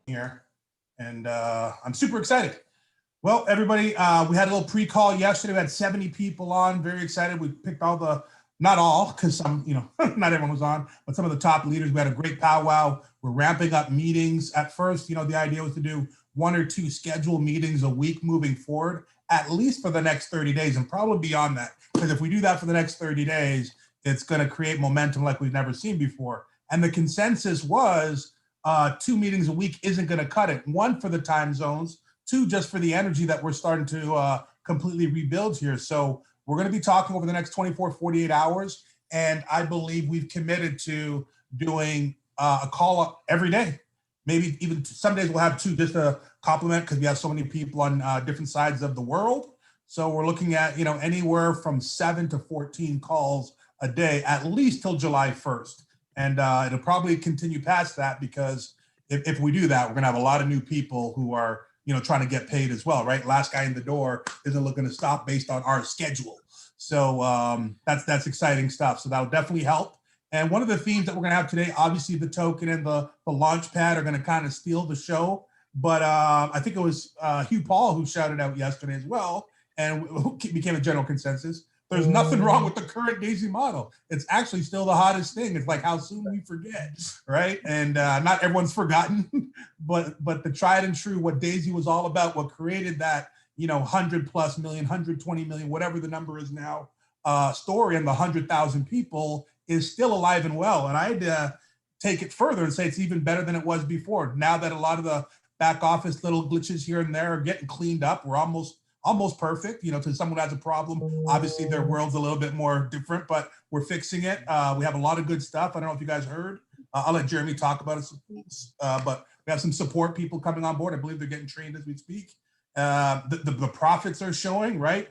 here, and I'm super excited. Well, everybody, we had a little pre-call yesterday. We had 70 people on. Very excited. We picked all the, not all, because some, not everyone was on, but some of the top leaders. We had a great powwow. We're ramping up meetings. At first, the idea was to do 1 or 2 scheduled meetings a week moving forward, at least for the next 30 days, and probably beyond that. Because if we do that for the next 30 days, it's going to create momentum like we've never seen before. And the consensus was 2 meetings a week isn't going to cut it. 1 for the time zones, 2 just for the energy that we're starting to completely rebuild here. So we're going to be talking over the next 24, 48 hours. And I believe we've committed to doing a call up every day. Maybe even some days we'll have 2 just to complement, because we have so many people on different sides of the world. So we're looking at, anywhere from 7 to 14 calls a day, at least till July 1st. And it'll probably continue past that, because if we do that, we're gonna have a lot of new people who are, trying to get paid as well, right? Last guy in the door isn't looking to stop based on our schedule. So that's exciting stuff. So that'll definitely help. And one of the themes that we're gonna have today, obviously the token and the LAUNCHPAD are gonna kind of steal the show. But I think it was Hugh Paul who shouted out yesterday as well, and became a general consensus. There's nothing wrong with the current Daisy model. It's actually still the hottest thing. It's like how soon we forget, right? And not everyone's forgotten, but the tried and true, what Daisy was all about, what created that, 100+ million, 120 million, whatever the number is now, story, and the 100,000 people is still alive and well. And I had to take it further and say it's even better than it was before. Now that a lot of the back office little glitches here and there are getting cleaned up, we're almost perfect, to someone who has a problem. Obviously their world's a little bit more different, but we're fixing it. We have a lot of good stuff. I don't know if you guys heard. I'll let Jeremy talk about it, but we have some support people coming on board. I believe they're getting trained as we speak. The profits are showing, right?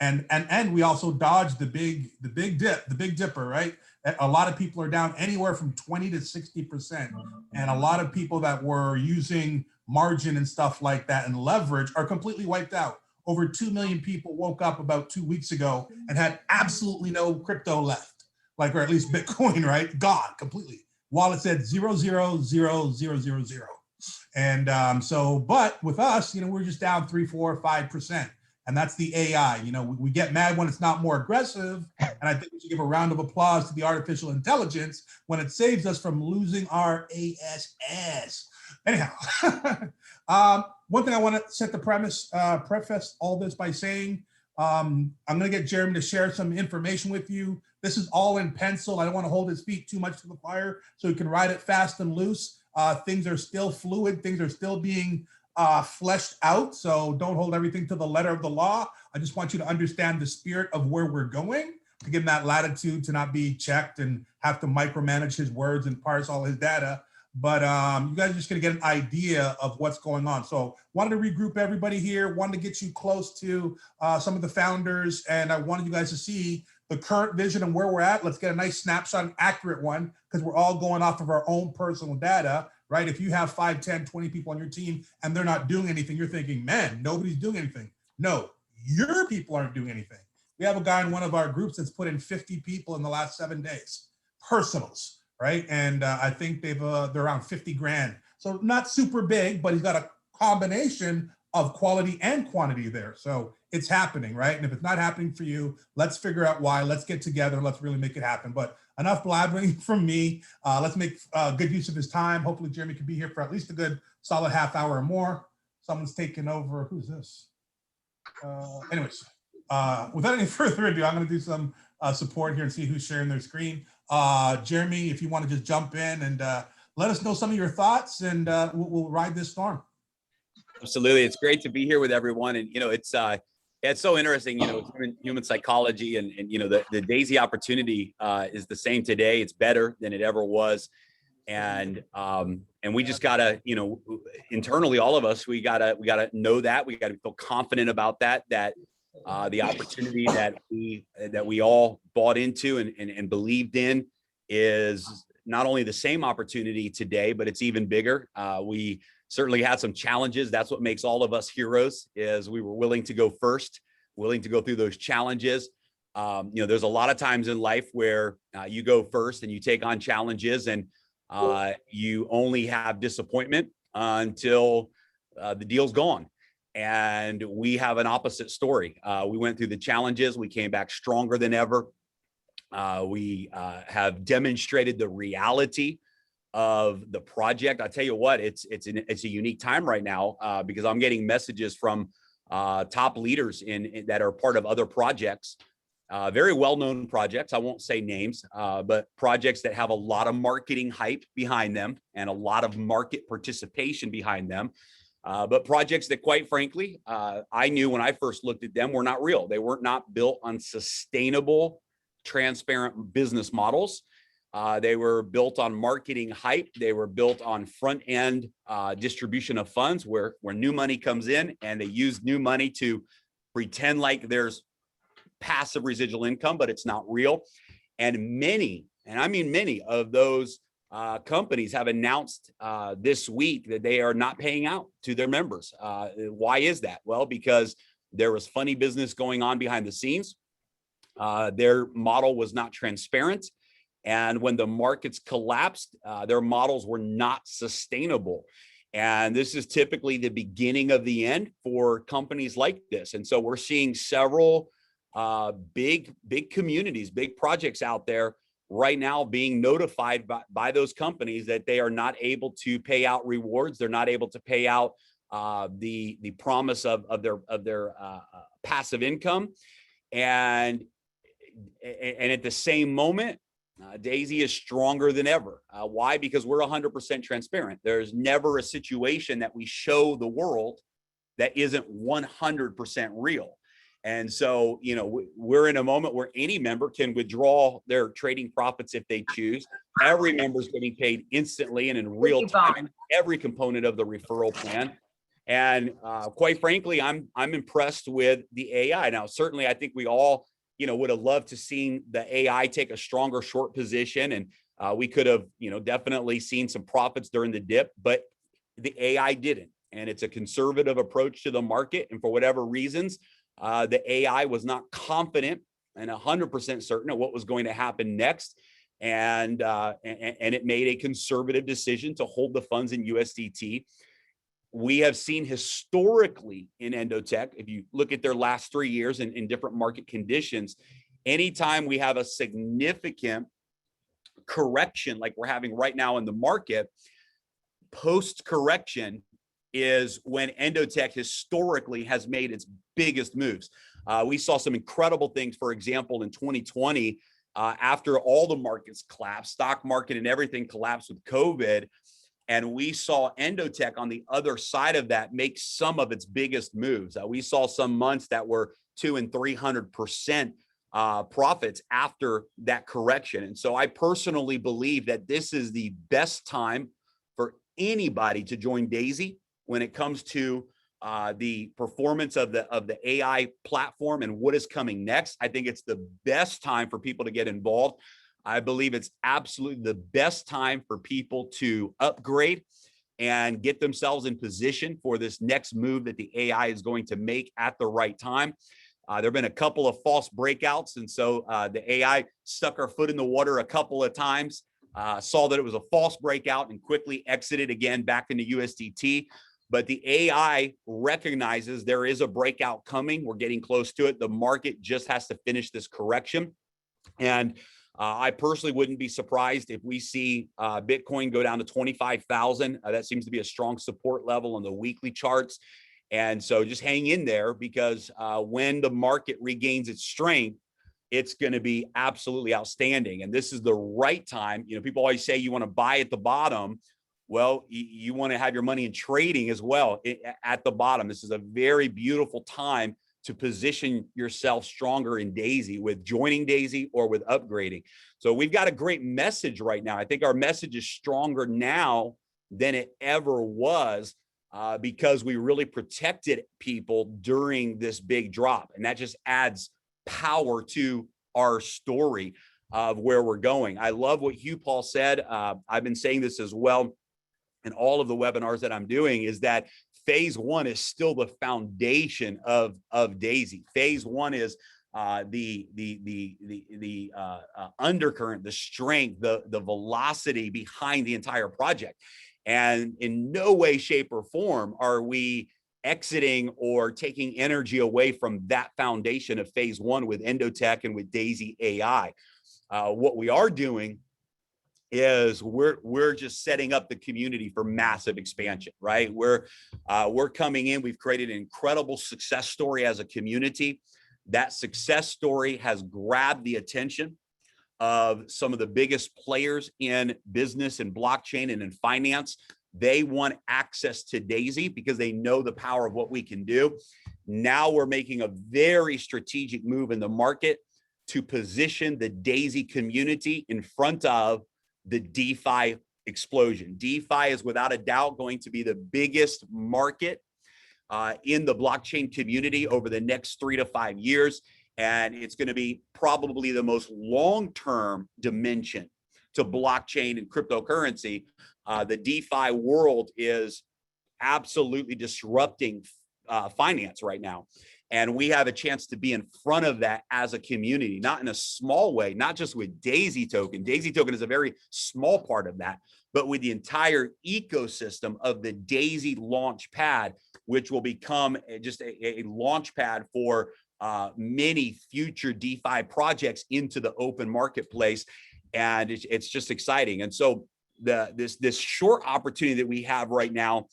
And we also dodged the big dipper, right? A lot of people are down anywhere from 20 to 60%. And a lot of people that were using margin and stuff like that and leverage are completely wiped out. Over 2 million people woke up about 2 weeks ago and had absolutely no crypto left, or at least Bitcoin, right? Gone completely. Wallet said 0.00000. And but with us, we're just down 3, 4, 5%. And that's the AI. We get mad when it's not more aggressive. And I think we should give a round of applause to the artificial intelligence when it saves us from losing our ASS. Anyhow, one thing I want to set the preface all this by saying, I'm going to get Jeremy to share some information with you. This is all in pencil. I don't want to hold his feet too much to the fire, so he can ride it fast and loose. Things are still fluid. Things are still being fleshed out. So don't hold everything to the letter of the law. I just want you to understand the spirit of where we're going, to give him that latitude to not be checked and have to micromanage his words and parse all his data. But you guys are just going to get an idea of what's going on. So wanted to regroup everybody here, wanted to get you close to some of the founders, and I wanted you guys to see the current vision and where we're at. Let's get a nice snapshot, an accurate one, because we're all going off of our own personal data, right? If you have 5, 10, 20 people on your team and they're not doing anything, you're thinking, man, nobody's doing anything. No, your people aren't doing anything. We have a guy in one of our groups that's put in 50 people in the last 7 days, personals. Right. And I think they're around 50 grand. So not super big, but he's got a combination of quality and quantity there. So it's happening, right? And if it's not happening for you, let's figure out why. Let's get together. Let's really make it happen. But enough blabbering from me. Let's make good use of his time. Hopefully Jeremy can be here for at least a good solid half hour or more. Someone's taking over. Who's this? Anyways, without any further ado, I'm going to do some support here and see who's sharing their screen. Jeremy, if you want to just jump in and let us know some of your thoughts, and we'll ride this storm. Absolutely. It's great to be here with everyone. And, it's so interesting, human psychology and the Daisy opportunity is the same today. It's better than it ever was. And we just gotta, internally, all of us, we gotta know that. We gotta feel confident about that the opportunity that we all bought into and believed in is not only the same opportunity today, but it's even bigger. We certainly had some challenges. That's what makes all of us heroes, is we were willing to go first, willing to go through those challenges. There's a lot of times in life where you go first and you take on challenges and you only have disappointment until the deal's gone. And we have an opposite story. We went through the challenges. We came back stronger than ever. We have demonstrated the reality of the project. I tell you what, it's a unique time right now because I'm getting messages from top leaders in that are part of other projects, very well-known projects. I won't say names, but projects that have a lot of marketing hype behind them and a lot of market participation behind them. But projects that, quite frankly, I knew when I first looked at them were not real. They were not built on sustainable, transparent business models. They were built on marketing hype. They were built on front-end distribution of funds where new money comes in and they use new money to pretend like there's passive residual income, but it's not real. And many, and I mean many of those companies have announced this week that they are not paying out to their members. Why is that? Well, because there was funny business going on behind the scenes. Their model was not transparent. And when the markets collapsed, their models were not sustainable. And this is typically the beginning of the end for companies like this. And so we're seeing several big communities, big projects out there right now being notified by those companies that they are not able to pay out rewards. They're not able to pay out the promise of their passive income. And at the same moment, Daisy is stronger than ever. Why? Because we're 100% transparent. There's never a situation that we show the world that isn't 100% real. And so, you know, we're in a moment where any member can withdraw their trading profits if they choose. Every member is getting paid instantly and in real time, every component of the referral plan. And quite frankly, I'm impressed with the AI. Now, certainly, I think we all, you know, would have loved to seen the AI take a stronger short position, and we could have, you know, definitely seen some profits during the dip, but the AI didn't. And it's a conservative approach to the market. And for whatever reasons, the AI was not confident and 100% certain of what was going to happen next. And it made a conservative decision to hold the funds in USDT. We have seen historically in Endotech, if you look at their last 3 years in different market conditions, anytime we have a significant correction like we're having right now in the market, post-correction is when Endotech historically has made its biggest moves. We saw some incredible things, for example, in 2020, after all the markets collapsed, stock market and everything collapsed with COVID. And we saw Endotech on the other side of that make some of its biggest moves. We saw some months that were 200% and 300% profits after that correction. And so I personally believe that this is the best time for anybody to join Daisy when it comes to the performance of the AI platform and what is coming next. I think it's the best time for people to get involved. I believe it's absolutely the best time for people to upgrade and get themselves in position for this next move that the AI is going to make at the right time. There have been a couple of false breakouts. And so the AI stuck our foot in the water a couple of times, saw that it was a false breakout and quickly exited again back into USDT. But the AI recognizes there is a breakout coming. We're getting close to it. The market just has to finish this correction. And I personally wouldn't be surprised if we see Bitcoin go down to 25,000. That seems to be a strong support level on the weekly charts. And so just hang in there, because when the market regains its strength, it's going to be absolutely outstanding. And this is the right time. You know, people always say you want to buy at the bottom. Well, you want to have your money in trading as well at the bottom. This is a very beautiful time to position yourself stronger in Daisy, with joining Daisy or with upgrading. So we've got a great message right now. I think our message is stronger now than it ever was, because we really protected people during this big drop. And that just adds power to our story of where we're going. I love what Hugh Paul said. I've been saying this as well in all of the webinars that I'm doing, is that phase one is still the foundation of Daisy. Phase one is the undercurrent, the strength, the velocity behind the entire project. And in no way, shape, or form are we exiting or taking energy away from that foundation of phase one with Endotech and with Daisy AI. What we are doing is we're just setting up the community for massive expansion, right? We're coming in. We've created an incredible success story as a community. That success story has grabbed the attention of some of the biggest players in business and blockchain and in finance. They want access to Daisy because they know the power of what we can do. Now we're making a very strategic move in the market to position the Daisy community in front of the DeFi explosion. DeFi is without a doubt going to be the biggest market in the blockchain community over the next 3 to 5 years. And it's going to be probably the most long-term dimension to blockchain and cryptocurrency. The DeFi world is absolutely disrupting finance right now. And we have a chance to be in front of that as a community, not in a small way, not just with Daisy token. Daisy token is a very small part of that, but with the entire ecosystem of the Daisy LAUNCHPAD, which will become just a launch pad for many future DeFi projects into the open marketplace. And it's just exciting. And so this short opportunity that we have right now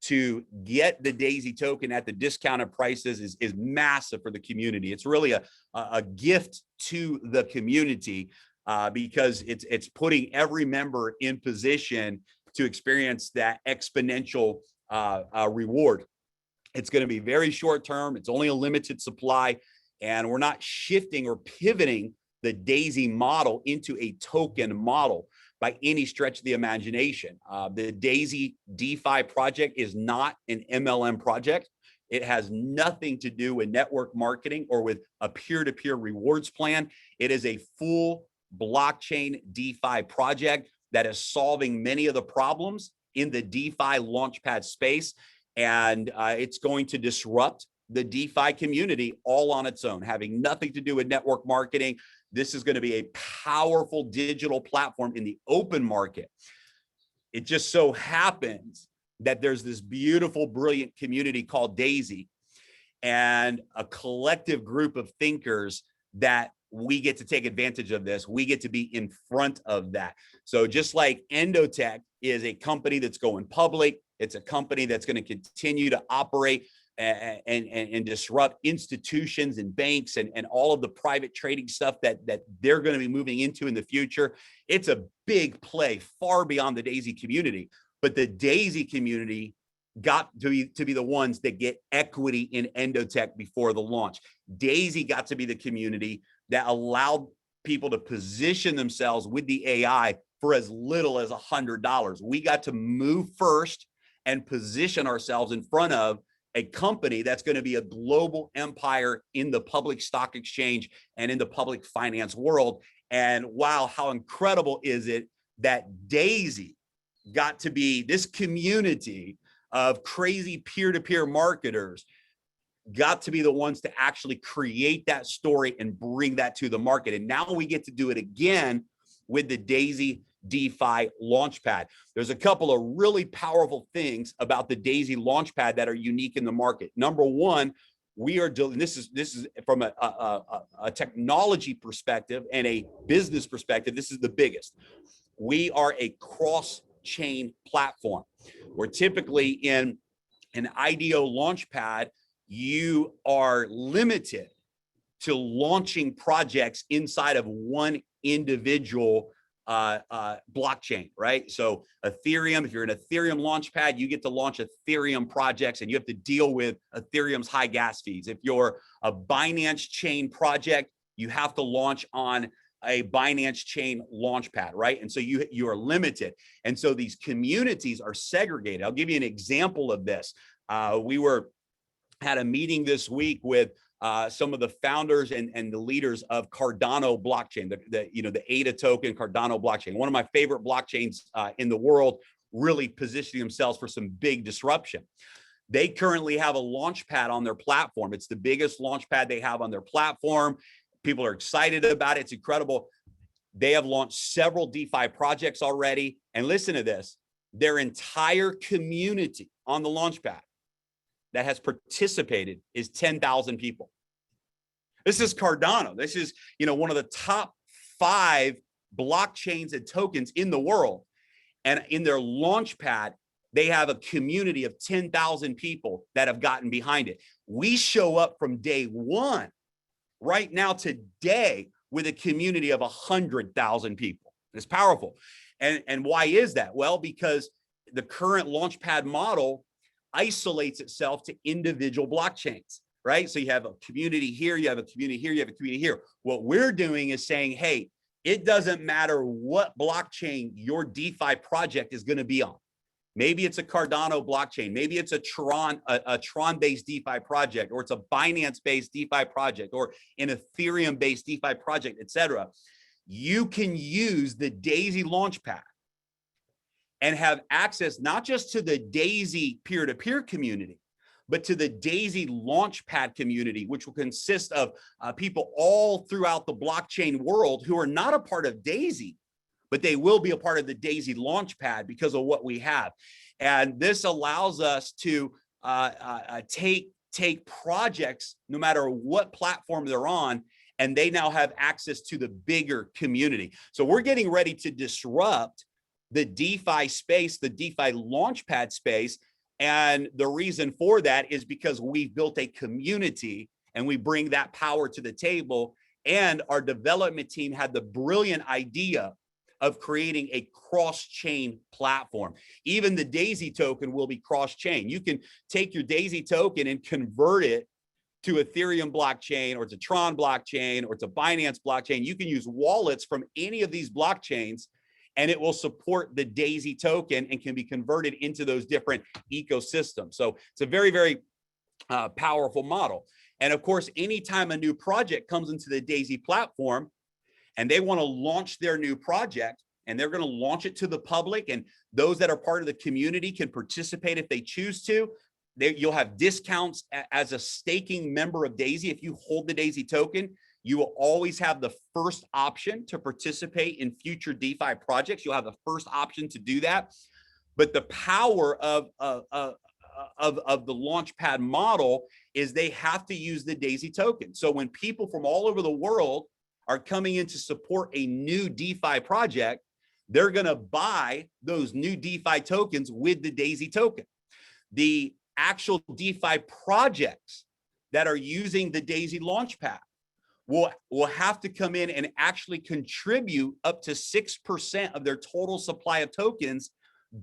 to get the Daisy token at the discounted prices is massive for the community. It's really a gift to the community because it's putting every member in position to experience that exponential reward. It's going to be very short term. It's only a limited supply, and we're not shifting or pivoting the Daisy model into a token model by any stretch of the imagination. The Daisy DeFi project is not an MLM project. It has nothing to do with network marketing or with a peer-to-peer rewards plan. It is a full blockchain DeFi project that is solving many of the problems in the DeFi launchpad space. And it's going to disrupt the DeFi community all on its own, having nothing to do with network marketing. This is going to be a powerful digital platform in the open market. It just so happens that there's this beautiful, brilliant community called Daisy and a collective group of thinkers that we get to take advantage of this. We get to be in front of that. So just like Endotech is a company that's going public, it's a company that's going to continue to operate and disrupt institutions and banks and all of the private trading stuff that they're going to be moving into in the future. It's a big play far beyond the Daisy community, but the Daisy community got to be the ones that get equity in Endotech before the launch. Daisy got to be the community that allowed people to position themselves with the AI for as little as $100. We got to move first and position ourselves in front of a company that's going to be a global empire in the public stock exchange and in the public finance world. And wow, how incredible is it that Daisy got to be this community of crazy peer-to-peer marketers, got to be the ones to actually create that story and bring that to the market. And now we get to do it again with the Daisy DeFi Launchpad. There's a couple of really powerful things about the Daisy Launchpad that are unique in the market. Number one, we are doing this is from a technology perspective and a business perspective. This is the biggest. We are a cross-chain platform. We're typically in an IDO Launchpad. You are limited to launching projects inside of one individual blockchain, right? So Ethereum, if you're an Ethereum Launchpad, you get to launch Ethereum projects and you have to deal with Ethereum's high gas fees. If you're a Binance chain project, you have to launch on a Binance chain Launchpad, right? And so you are limited. And so these communities are segregated. I'll give you an example of this. We had a meeting this week with some of the founders and the leaders of Cardano blockchain, the ADA token Cardano blockchain, one of my favorite blockchains in the world, really positioning themselves for some big disruption. They currently have a launchpad on their platform. It's the biggest launchpad they have on their platform. People are excited about it. It's incredible. They have launched several DeFi projects already. And listen to this. their entire community on the Launchpad that has participated is 10,000 people. This is Cardano. This is, one of the top 5 blockchains and tokens in the world. And in their Launchpad, they have a community of 10,000 people that have gotten behind it. We show up from day one, right now today, with a community of 100,000 people. It's powerful. And why is that? Well, because the current Launchpad model isolates itself to individual blockchains, right? So you have a community here, you have a community here, you have a community here. What we're doing is saying, hey, it doesn't matter what blockchain your DeFi project is going to be on. Maybe it's a Cardano blockchain, maybe it's a Tron-based DeFi project, or it's a Binance-based DeFi project, or an Ethereum-based DeFi project, etc. You can use the Daisy Launchpad and have access not just to the Daisy peer-to-peer community, but to the Daisy Launchpad community, which will consist of people all throughout the blockchain world who are not a part of Daisy, but they will be a part of the Daisy Launchpad because of what we have. And this allows us to take projects, no matter what platform they're on, and they now have access to the bigger community. So we're getting ready to disrupt the DeFi space, the DeFi Launchpad space. And the reason for that is because we've built a community and we bring that power to the table. And our development team had the brilliant idea of creating a cross-chain platform. Even the Daisy token will be cross-chain. You can take your Daisy token and convert it to Ethereum blockchain, or to Tron blockchain, or to Binance blockchain. You can use wallets from any of these blockchains, and it will support the Daisy token and can be converted into those different ecosystems. So it's a very, very powerful model. And of course, anytime a new project comes into the Daisy platform and they want to launch their new project, and they're going to launch it to the public, and those that are part of the community can participate if they choose to. You'll have discounts as a staking member of Daisy. If you hold the Daisy token, you will always have the first option to participate in future DeFi projects. You'll have the first option to do that. But the power of the Launchpad model is they have to use the Daisy token. So when people from all over the world are coming in to support a new DeFi project, they're going to buy those new DeFi tokens with the Daisy token. The actual DeFi projects that are using the Daisy Launchpad will have to come in and actually contribute up to 6% of their total supply of tokens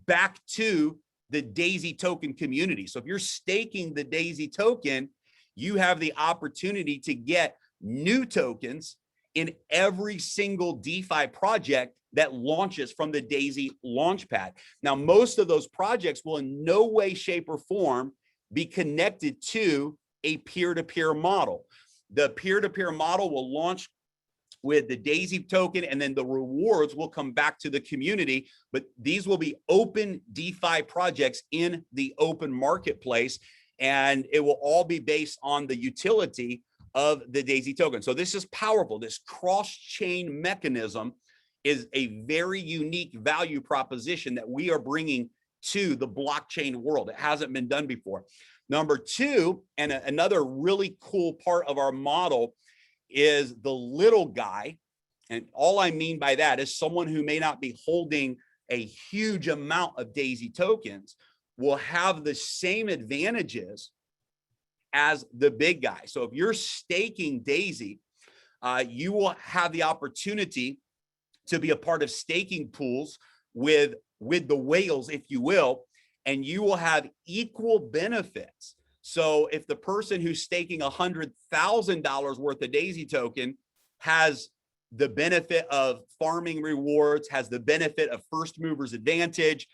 back to the Daisy token community. So if you're staking the Daisy token, you have the opportunity to get new tokens in every single DeFi project that launches from the Daisy Launchpad. Now, most of those projects will in no way, shape, or form be connected to a peer-to-peer model. The peer-to-peer model will launch with the Daisy token, and then the rewards will come back to the community. But these will be open DeFi projects in the open marketplace, and it will all be based on the utility of the Daisy token. So this is powerful. This cross-chain mechanism is a very unique value proposition that we are bringing to the blockchain world. It hasn't been done before. Number two, and another really cool part of our model, is the little guy. And all I mean by that is someone who may not be holding a huge amount of Daisy tokens will have the same advantages as the big guy. So if you're staking Daisy, you will have the opportunity to be a part of staking pools with the whales, if you will, and you will have equal benefits. So if the person who's staking $100,000 worth of Daisy token has the benefit of farming rewards, has the benefit of first movers advantage,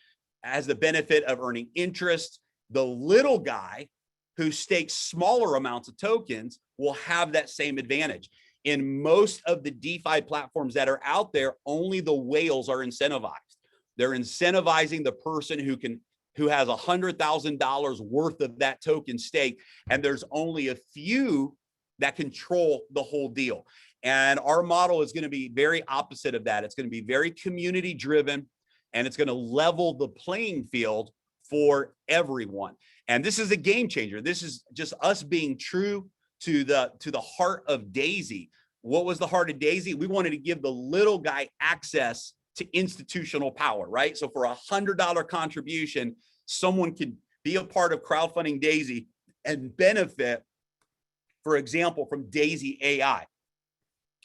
has the benefit of earning interest, the little guy who stakes smaller amounts of tokens will have that same advantage. In most of the DeFi platforms that are out there, only the whales are incentivized. They're incentivizing the person who has $100,000 worth of that token stake, and there's only a few that control the whole deal. And our model is going to be very opposite of that. It's going to be very community driven. and it's going to level the playing field for everyone. And this is a game changer. This is just us being true to the heart of Daisy. What was the heart of Daisy? We wanted to give the little guy access to institutional power, right? So for $100 contribution, someone can be a part of crowdfunding Daisy and benefit, for example, from Daisy AI.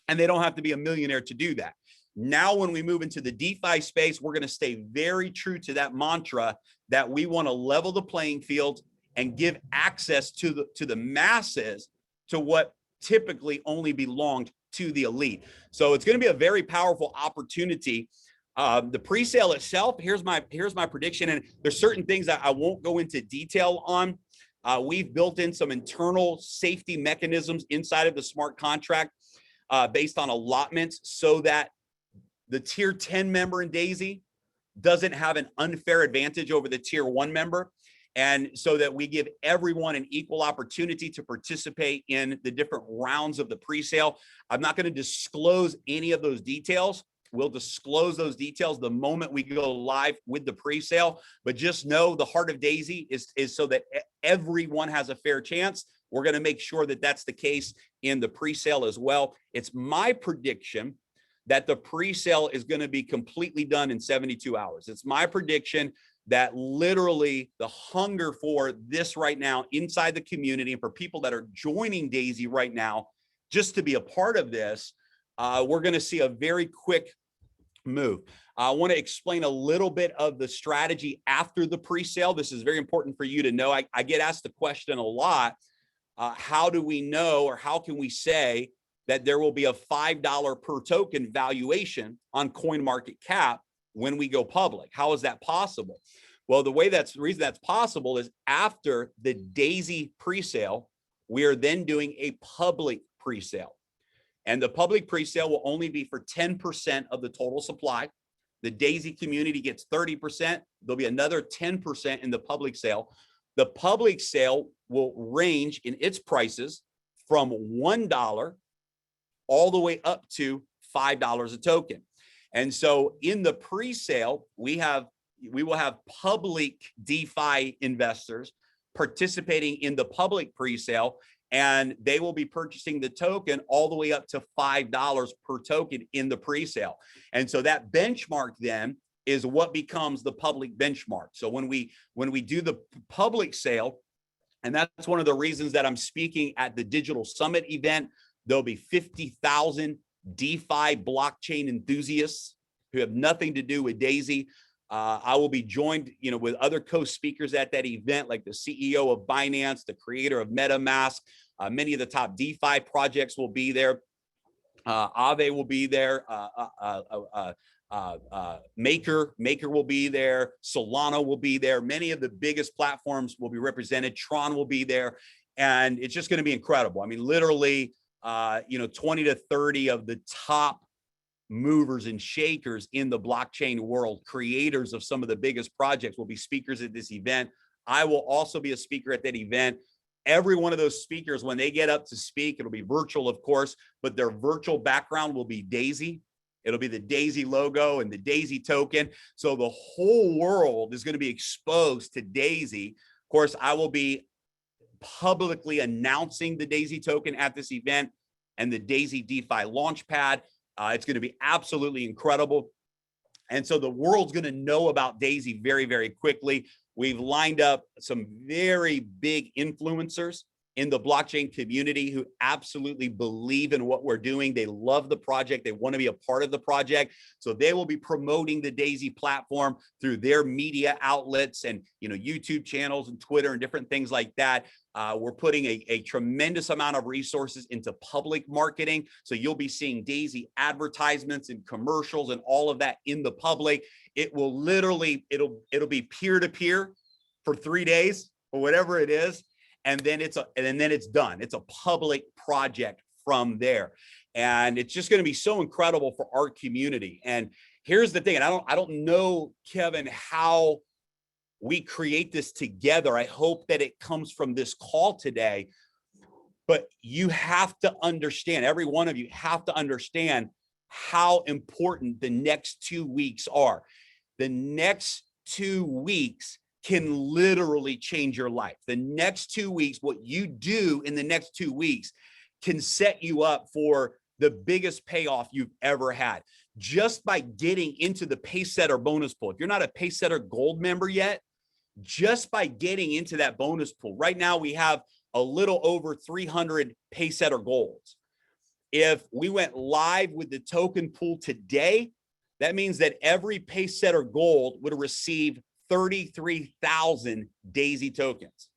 And they don't have to be a millionaire to do that. Now, when we move into the DeFi space, we're going to stay very true to that mantra that we want to level the playing field and give access to the masses to what typically only belonged to the elite. So it's going to be a very powerful opportunity. The pre-sale itself, here's my prediction, and there's certain things that I won't go into detail on. We've built in some internal safety mechanisms inside of the smart contract based on allotments, so that the tier 10 member in Daisy doesn't have an unfair advantage over the tier 1 member. And so that we give everyone an equal opportunity to participate in the different rounds of the pre-sale. I'm not going to disclose any of those details. We'll disclose those details the moment we go live with the pre-sale. But just know the heart of Daisy is so that everyone has a fair chance. We're going to make sure that that's the case in the pre-sale as well. It's my prediction that the pre-sale is going to be completely done in 72 hours. It's my prediction that literally the hunger for this right now inside the community, and for people that are joining Daisy right now, just to be a part of this, we're going to see a very quick move. I want to explain a little bit of the strategy after the pre-sale. This is very important for you to know. I get asked the question a lot. How do we know, or how can we say that there will be a $5 per token valuation on CoinMarketCap when we go public? How is that possible? Well, the reason that's possible is after the Daisy pre-sale, we are then doing a public pre-sale. And the public pre-sale will only be for 10% of the total supply. The Daisy community gets 30%. There'll be another 10% in the public sale. The public sale will range in its prices from $1 all the way up to $5 a token. And so in the pre-sale, we will have public DeFi investors participating in the public pre-sale, and they will be purchasing the token all the way up to $5 per token in the pre-sale. And so that benchmark then is what becomes the public benchmark. So when we do the public sale, and that's one of the reasons that I'm speaking at the Digital Summit event, there'll be 50,000 DeFi blockchain enthusiasts who have nothing to do with Daisy. I will be joined, with other co-speakers at that event, like the CEO of Binance, the creator of MetaMask. Many of the top DeFi projects will be there. Aave will be there. Maker will be there. Solana will be there. Many of the biggest platforms will be represented. Tron will be there, and it's just going to be incredible. I mean, literally, 20 to 30 of the top movers and shakers in the blockchain world, creators of some of the biggest projects, will be speakers at this event. I will also be a speaker at that event. Every one of those speakers, when they get up to speak, it'll be virtual, of course, but their virtual background will be Daisy. It'll be the Daisy logo and the Daisy token. So the whole world is going to be exposed to Daisy. Of course, I will be publicly announcing the Daisy token at this event and the Daisy DeFi LAUNCHPAD. It's going to be absolutely incredible. And so the world's going to know about Daisy very, very quickly. We've lined up some very big influencers in the blockchain community who absolutely believe in what we're doing. They love the project. They want to be a part of the project. So they will be promoting the Daisy platform through their media outlets and, YouTube channels and Twitter and different things like that. We're putting a tremendous amount of resources into public marketing. So you'll be seeing Daisy advertisements and commercials and all of that in the public. It will literally, it'll be peer-to-peer for 3 days or whatever it is. And then it's done. It's a public project from there. And it's just going to be so incredible for our community. And here's the thing, and I don't know, Kevin, how we create this together. I hope that it comes from this call today, but you have to understand, every one of you have to understand how important the next 2 weeks are. the next 2 weeks can literally change your life. The next 2 weeks, what you do in the next 2 weeks can set you up for the biggest payoff you've ever had. Just by getting into the Pacesetter bonus pool. If you're not a Pacesetter Gold member yet, just by getting into that bonus pool. Right now, we have a little over 300 Pacesetter Golds. If we went live with the token pool today, that means that every Pacesetter Gold would receive 33,000 Daisy tokens.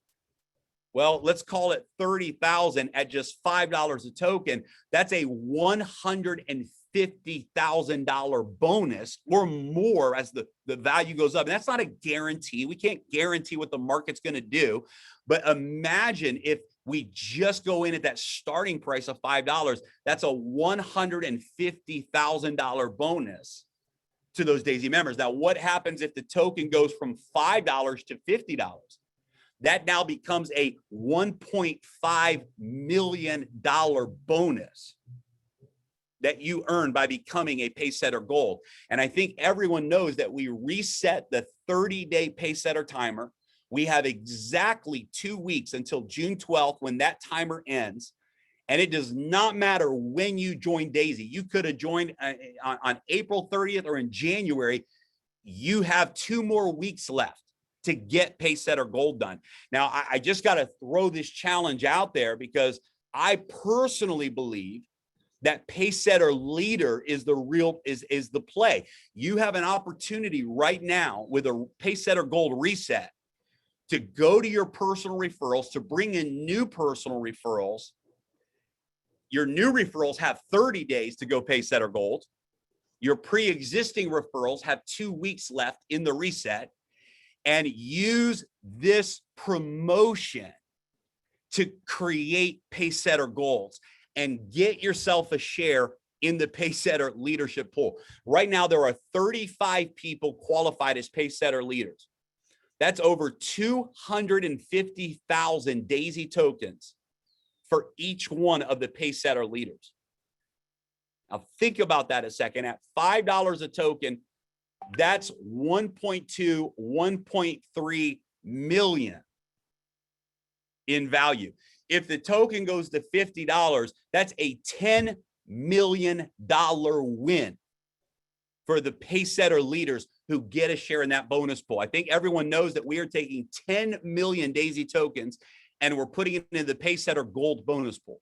Well, let's call it 30,000 at just $5 a token. That's a $150,000 bonus or more as the value goes up. And that's not a guarantee. We can't guarantee what the market's going to do. But imagine if we just go in at that starting price of $5, that's a $150,000 bonus to those Daisy members. Now, what happens if the token goes from $5 to $50? That now becomes a $1.5 million bonus that you earn by becoming a Pacesetter Gold. And I think everyone knows that we reset the 30-day Pacesetter timer. We have exactly 2 weeks until June 12th when that timer ends. And it does not matter when you join Daisy. You could have joined on April 30th or in January. You have 2 more weeks left to get Pacesetter Gold done. Now, I just got to throw this challenge out there because I personally believe that Pacesetter Leader is the real is the play. You have an opportunity right now with a Pacesetter Gold reset to go to your personal referrals, to bring in new personal referrals. Your new referrals have 30 days to go Pacesetter Gold. Your pre-existing referrals have 2 weeks left in the reset. And use this promotion to create Pacesetter Golds and get yourself a share in the Pacesetter leadership pool. Right now, there are 35 people qualified as Pacesetter leaders. That's over 250,000 Daisy tokens for each one of the Pacesetter leaders. Now, think about that a second. At $5 a token, that's 1.2, 1.3 million in value. If the token goes to $50, that's a $10 million win for the Pacesetter leaders who get a share in that bonus pool. I think everyone knows that we are taking 10 million Daisy tokens and we're putting it into the Pacesetter Gold bonus pool.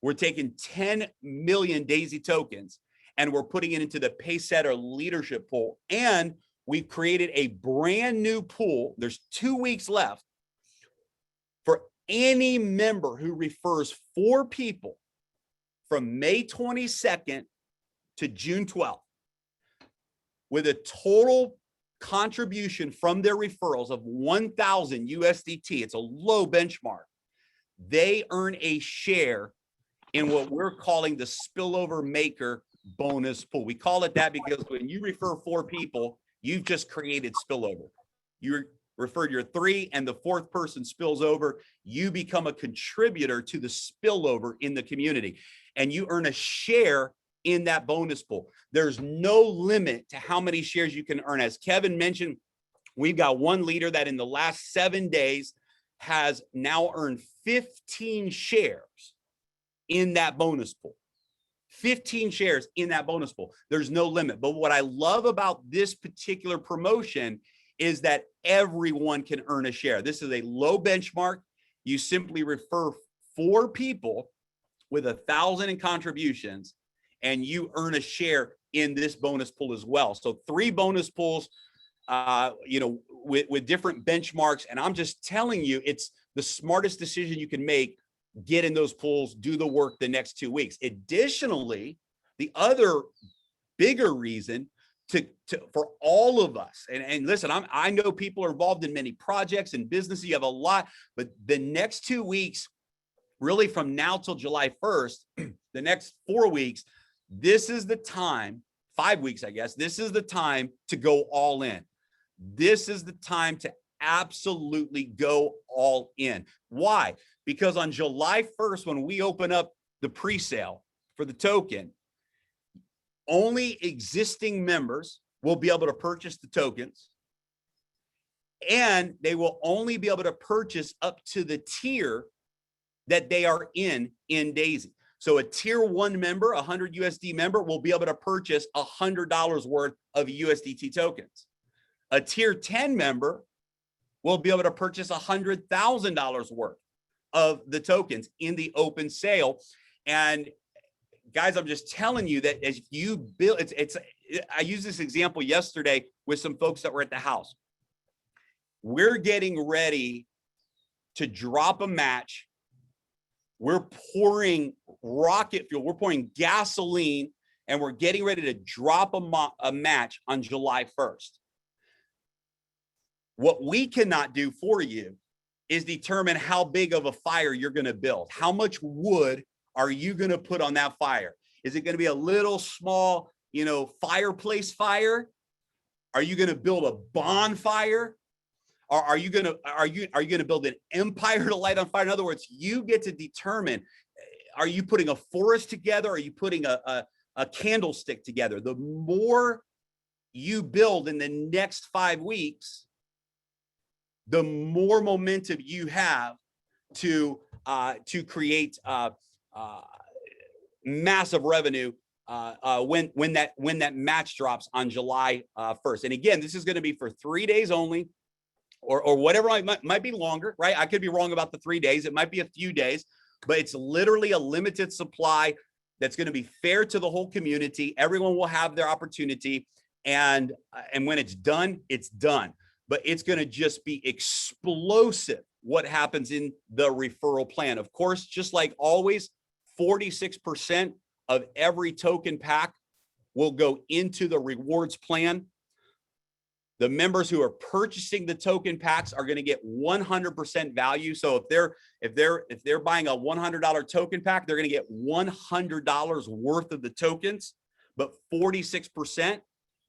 We're taking 10 million Daisy tokens and we're putting it into the Pacesetter leadership pool. And we've created a brand new pool. There's 2 weeks left for any member who refers 4 people from May 22nd to June 12th with a total contribution from their referrals of 1,000 USDT. It's a low benchmark. They earn a share in what we're calling the spillover maker bonus pool. We call it that because when you refer 4 people, you've just created spillover. You referred your 3 and the 4th person spills over. You become a contributor to the spillover in the community and you earn a share in that bonus pool. There's no limit to how many shares you can earn. As Kevin mentioned, we've got one leader that in the last 7 days has now earned 15 shares in that bonus pool. 15 shares in that bonus pool. There's no limit. But what I love about this particular promotion is that everyone can earn a share. This is a low benchmark. You simply refer 4 people with 1,000 in contributions and you earn a share in this bonus pool as well. So 3 bonus pools, with different benchmarks. And I'm just telling you, it's the smartest decision you can make. Get in those pools, do the work the next 2 weeks. Additionally, the other bigger reason for all of us, and listen, I know people are involved in many projects and businesses, you have a lot, but the next 2 weeks, really from now till July 1st, the next 4 weeks, this is the time, 5 weeks, I guess, this is the time to go all in. This is the time to absolutely go all in. Why? Because on July 1st, when we open up the pre-sale for the token, only existing members will be able to purchase the tokens, and they will only be able to purchase up to the tier that they are in Daisy. So a tier 1 member, 100 USD member, will be able to purchase $100 worth of USDT tokens. A tier 10 member will be able to purchase $100,000 worth of the tokens in the open sale. And guys, I'm just telling you that as you build, I used this example yesterday with some folks that were at the house. We're getting ready to drop a match. We're pouring rocket fuel, we're pouring gasoline, and we're getting ready to drop a match on July 1st. What we cannot do for you is determine how big of a fire you're going to build. How much wood are you going to put on that fire? Is it going to be a little small, fireplace fire? Are you going to build a bonfire? Or are you going to build an empire to light on fire? In other words, you get to determine, are you putting a forest together? Are you putting a candlestick together? The more you build in the next 5 weeks, the more momentum you have to create massive revenue when that match drops on July 1st. And again, this is going to be for 3 days only, or whatever. Might be longer, right? I could be wrong about the 3 days. It might be a few days, but it's literally a limited supply that's going to be fair to the whole community. Everyone will have their opportunity, and when it's done, it's done. But it's going to just be explosive what happens in the referral plan. Of course, just like always, 46% of every token pack will go into the rewards plan. The members who are purchasing the token packs are going to get 100% value. So if they're buying a $100 token pack, they're going to get $100 worth of the tokens, but 46%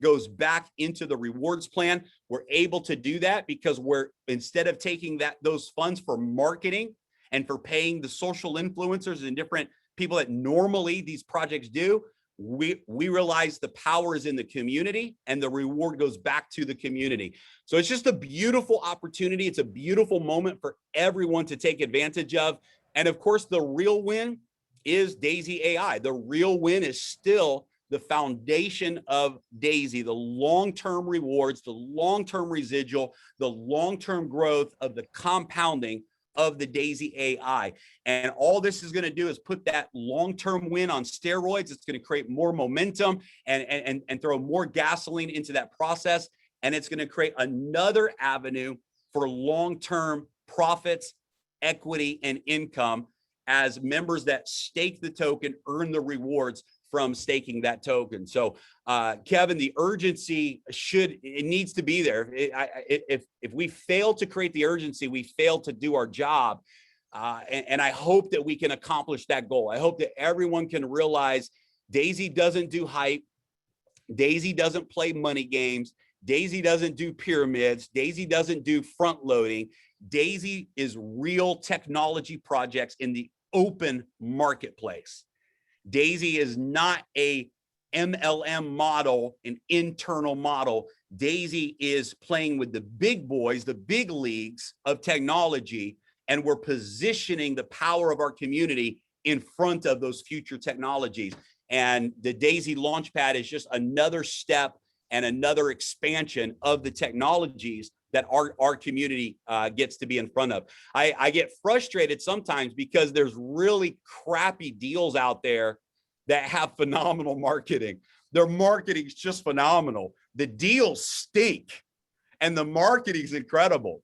goes back into the rewards plan. We're able to do that because instead of taking those funds for marketing and for paying the social influencers and different people that normally these projects do, we realize the power is in the community and the reward goes back to the community. So it's just a beautiful opportunity. It's a beautiful moment for everyone to take advantage of. And of course, the real win is Daisy AI. The real win is still the foundation of Daisy, the long-term rewards, the long-term residual, the long-term growth of the compounding of the Daisy AI. And all this is going to do is put that long-term win on steroids. It's going to create more momentum and throw more gasoline into that process. And it's going to create another avenue for long-term profits, equity, and income as members that stake the token earn the rewards from staking that token. So Kevin, the urgency needs to be there. If we fail to create the urgency, we fail to do our job. And I hope that we can accomplish that goal. I hope that everyone can realize Daisy doesn't do hype. Daisy doesn't play money games. Daisy doesn't do pyramids. Daisy doesn't do front loading. Daisy is real technology projects in the open marketplace. Daisy is not a MLM model, an internal model. Daisy is playing with the big boys, the big leagues of technology, and we're positioning the power of our community in front of those future technologies. And the Daisy LAUNCHPAD is just another step and another expansion of the technologies that our community gets to be in front of. I get frustrated sometimes because there's really crappy deals out there that have phenomenal marketing. Their marketing is just phenomenal. The deals stink and the marketing's incredible.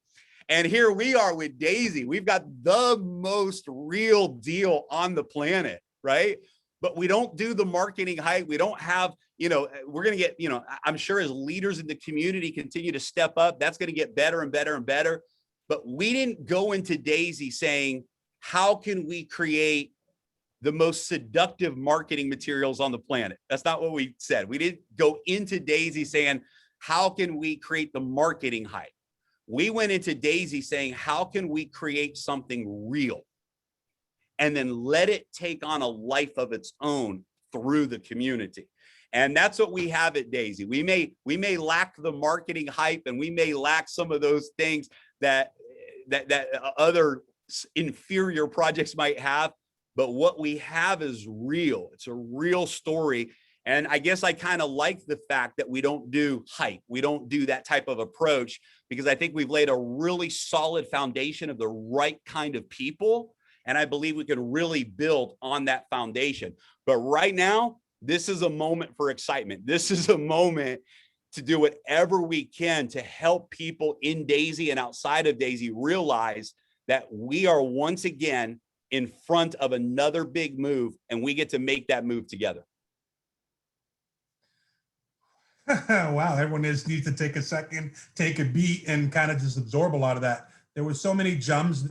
And here we are with Daisy. We've got the most real deal on the planet, right? But we don't do the marketing hype. We don't have, we're going to get, I'm sure as leaders in the community continue to step up, that's going to get better and better and better. But we didn't go into Daisy saying, how can we create the most seductive marketing materials on the planet? That's not what we said. We didn't go into Daisy saying, how can we create the marketing hype? We went into Daisy saying, how can we create something real? And then let it take on a life of its own through the community. And that's what we have at Daisy. We may lack the marketing hype, and we may lack some of those things that other inferior projects might have, but what we have is real. It's a real story. And I guess I kind of like the fact that we don't do hype. We don't do that type of approach, because I think we've laid a really solid foundation of the right kind of people. And I believe we can really build on that foundation. But right now, this is a moment for excitement. This is a moment to do whatever we can to help people in Daisy and outside of Daisy realize that we are once again in front of another big move, and we get to make that move together. Wow, everyone needs to take a second, take a beat, and kind of just absorb a lot of that. There were so many gems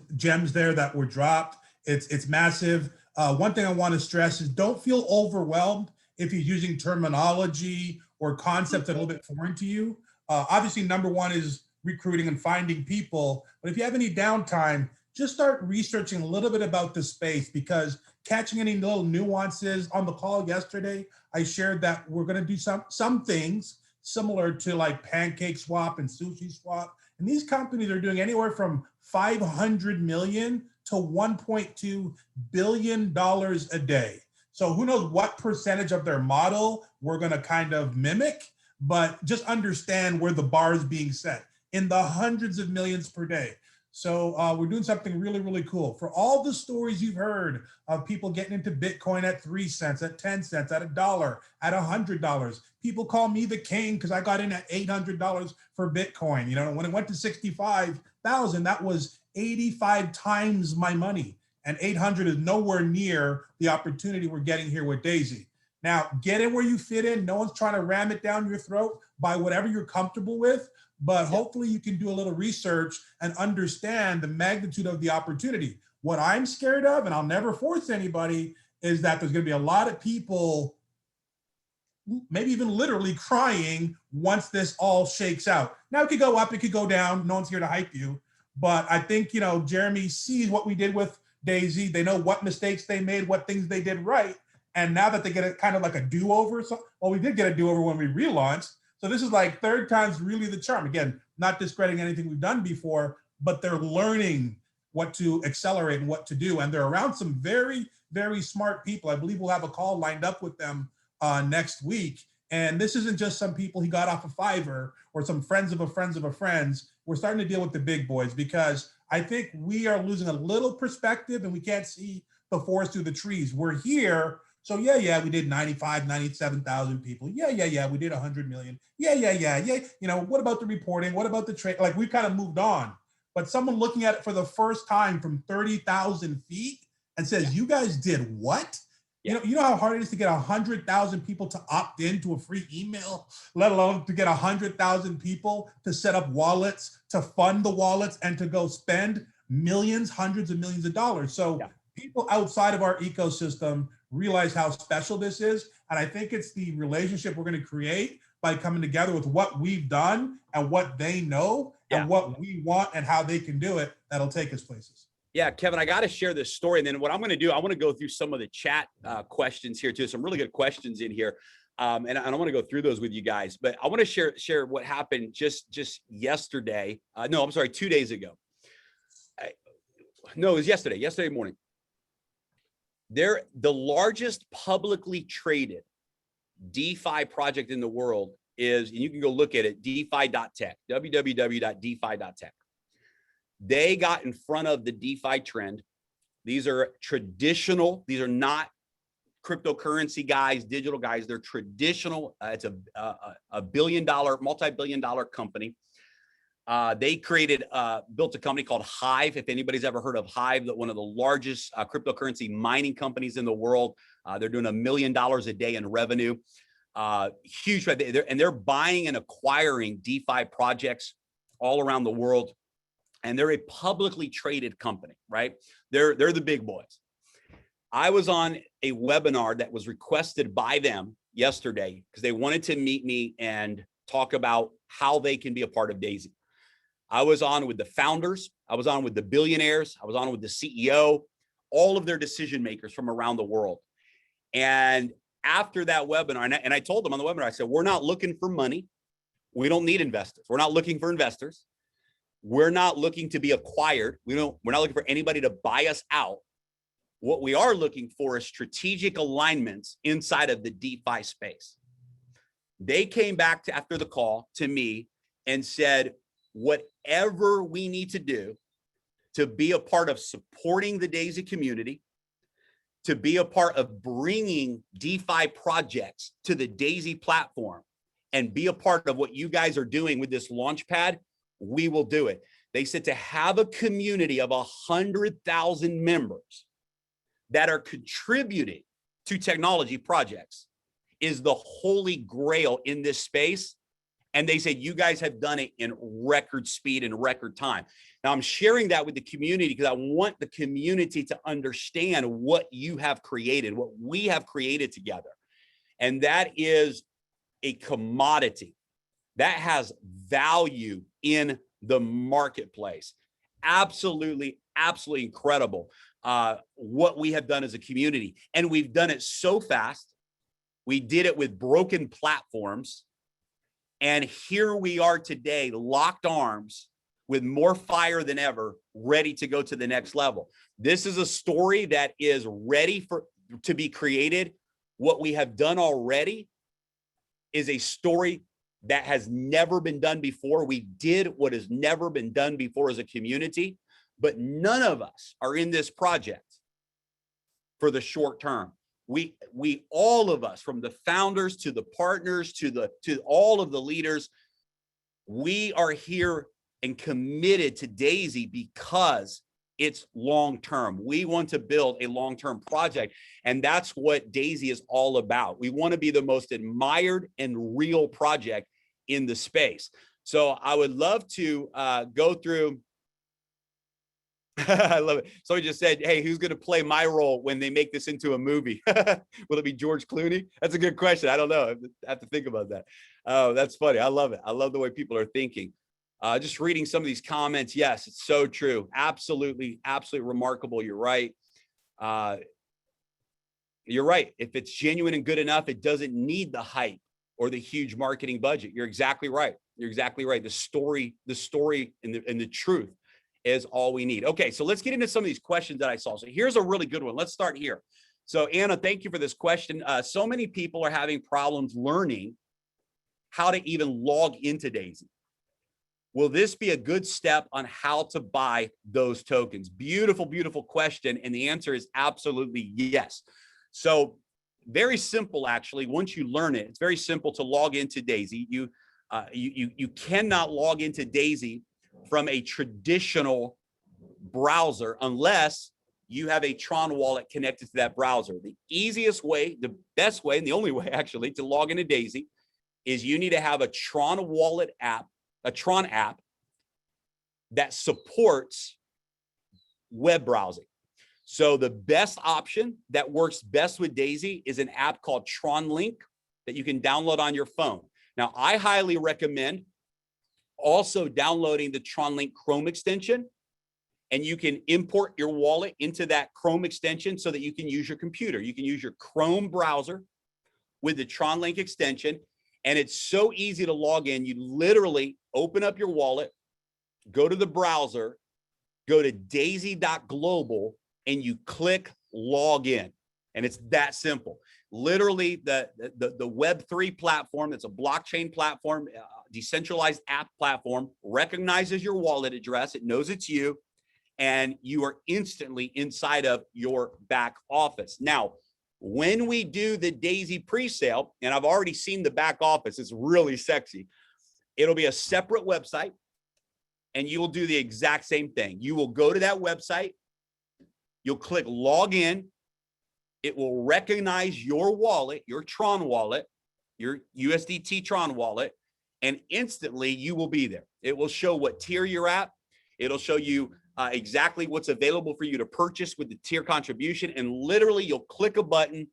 there that were dropped. It's massive. One thing I want to stress is don't feel overwhelmed if you're using terminology or concepts that are a little bit foreign to you. Obviously, number one is recruiting and finding people. But if you have any downtime, just start researching a little bit about the space, because catching any little nuances on the call yesterday, I shared that we're going to do some things similar to like Pancake Swap and Sushi Swap. And these companies are doing anywhere from 500 million to 1.2 billion dollars a day. So who knows what percentage of their model we're going to kind of mimic, but just understand where the bar is being set in the hundreds of millions per day. So we're doing something really, really cool. For all the stories you've heard of people getting into Bitcoin at 3 cents, at 10 cents, at $1, at $100, people call me the king because I got in at $800 for Bitcoin. You know, when it went to 65,000, that was 85 times my money. And 800 is nowhere near the opportunity we're getting here with Daisy. Now, get in where you fit in. No one's trying to ram it down your throat. Buy whatever you're comfortable with. But hopefully you can do a little research and understand the magnitude of the opportunity. What I'm scared of, and I'll never force anybody, is that there's going to be a lot of people, maybe even literally crying once this all shakes out. Now, it could go up, it could go down. No one's here to hype you. But I think, you know, Jeremy sees what we did with Daisy. They know what mistakes they made, what things they did right. And now that they get a kind of like a do-over, well, we did get a do-over when we relaunched. So this is like third time's really the charm. Again, not discrediting anything we've done before, but they're learning what to accelerate and what to do. And they're around some very, very smart people. I believe we'll have a call lined up with them next week. And this isn't just some people he got off of Fiverr or some friends of a friends of a friends. We're starting to deal with the big boys, because I think we are losing a little perspective and we can't see the forest through the trees. We're here. So yeah, we did 95, 97,000 people. Yeah, we did 100 million. Yeah. You know, what about the reporting? What about the trade? Like, we've kind of moved on. But someone looking at it for the first time from 30,000 feet and says, you guys did what? You know how hard it is to get 100,000 people to opt into a free email, let alone to get 100,000 people to set up wallets, to fund the wallets, and to go spend millions, hundreds of millions of dollars. So people outside of our ecosystem realize how special this is. And I think it's the relationship we're going to create by coming together with what we've done and what they know and what we want and how they can do it, that'll take us places. Yeah, Kevin, I got to share this story. And then what I'm going to do, I want to go through some of the chat questions here too. Some really good questions in here. And I want to go through those with you guys, but I want to share what happened just yesterday. No, I'm sorry, 2 days ago. No, it was yesterday morning. They're the largest publicly traded DeFi project in the world is, and you can go look at it, DeFi.tech, www.defi.tech. They got in front of the DeFi trend. These are traditional. These are not cryptocurrency guys, digital guys. They're traditional. It's a billion-dollar, multi-billion-dollar company. They built a company called Hive. If anybody's ever heard of Hive, one of the largest cryptocurrency mining companies in the world. They're doing $1 million a day in revenue. Huge, and they're buying and acquiring DeFi projects all around the world. And they're a publicly traded company, right? They're the big boys. I was on a webinar that was requested by them yesterday because they wanted to meet me and talk about how they can be a part of Daisy. I was on with the founders. I was on with the billionaires. I was on with the CEO, all of their decision makers from around the world. And after that webinar, and I told them on the webinar, I said, we're not looking for money. We don't need investors. We're not looking for investors. We're not looking to be acquired. We're not looking for anybody to buy us out. What we are looking for is strategic alignments inside of the DeFi space. They came back after the call to me and said, whatever we need to do to be a part of supporting the Daisy community, to be a part of bringing DeFi projects to the Daisy platform, and be a part of what you guys are doing with this LAUNCHPAD, we will do it. They said to have a community of 100,000 members that are contributing to technology projects is the holy grail in this space. And they said, you guys have done it in record speed and record time. Now I'm sharing that with the community because I want the community to understand what you have created, what we have created together. And that is a commodity that has value in the marketplace. Absolutely, absolutely incredible what we have done as a community. And we've done it so fast. We did it with broken platforms. And here we are today, locked arms with more fire than ever, ready to go to the next level. This is a story that is ready to be created. What we have done already is a story that has never been done before. We did what has never been done before as a community, but none of us are in this project for the short term. We all of us, from the founders to the partners to all of the leaders, we are here and committed to Daisy because it's long-term. We want to build a long-term project, and that's what Daisy is all about. We want to be the most admired and real project in the space. So I would love to go through. I love it. Somebody just said, hey, who's going to play my role when they make this into a movie? Will it be George Clooney? That's a good question. I don't know. I have to think about that. Oh, that's funny. I love it. I love the way people are thinking. Just reading some of these comments. Yes, it's so true. Absolutely, absolutely remarkable. You're right. You're right. If it's genuine and good enough, it doesn't need the hype or the huge marketing budget. You're exactly right. You're exactly right. The story and the truth is all we need. Okay, so let's get into some of these questions that I saw. So here's a really good one. Let's start here. So Anna, thank you for this question. So many people are having problems learning how to even log into Daisy. Will this be a good step on how to buy those tokens? Beautiful, beautiful question. And the answer is absolutely yes. So very simple, actually. Once you learn it, it's very simple to log into Daisy. You cannot log into Daisy from a traditional browser unless you have a Tron wallet connected to that browser. The easiest way, the best way, and the only way actually to log into Daisy is you need to have a Tron wallet app, a Tron app that supports web browsing. So the best option that works best with Daisy is an app called Tron Link that you can download on your phone. Now, I highly recommend also downloading the Tron Link Chrome extension, and you can import your wallet into that Chrome extension so that you can use your computer. You can use your Chrome browser with the Tron Link extension, and it's so easy to log in. You literally open up your wallet, go to the browser, go to daisy.global, and you click log in. And it's that simple. Literally, the Web3 platform, that's a blockchain platform, decentralized app platform, recognizes your wallet address. It knows it's you, and you are instantly inside of your back office. Now, when we do the Daisy pre-sale, and I've already seen the back office, it's really sexy. It'll be a separate website, and you will do the exact same thing. You will go to that website, you'll click log in. It will recognize your wallet, your Tron wallet, your USDT Tron wallet, and instantly you will be there. It will show what tier you're at. It'll show you exactly what's available for you to purchase with the tier contribution. And literally you'll click a button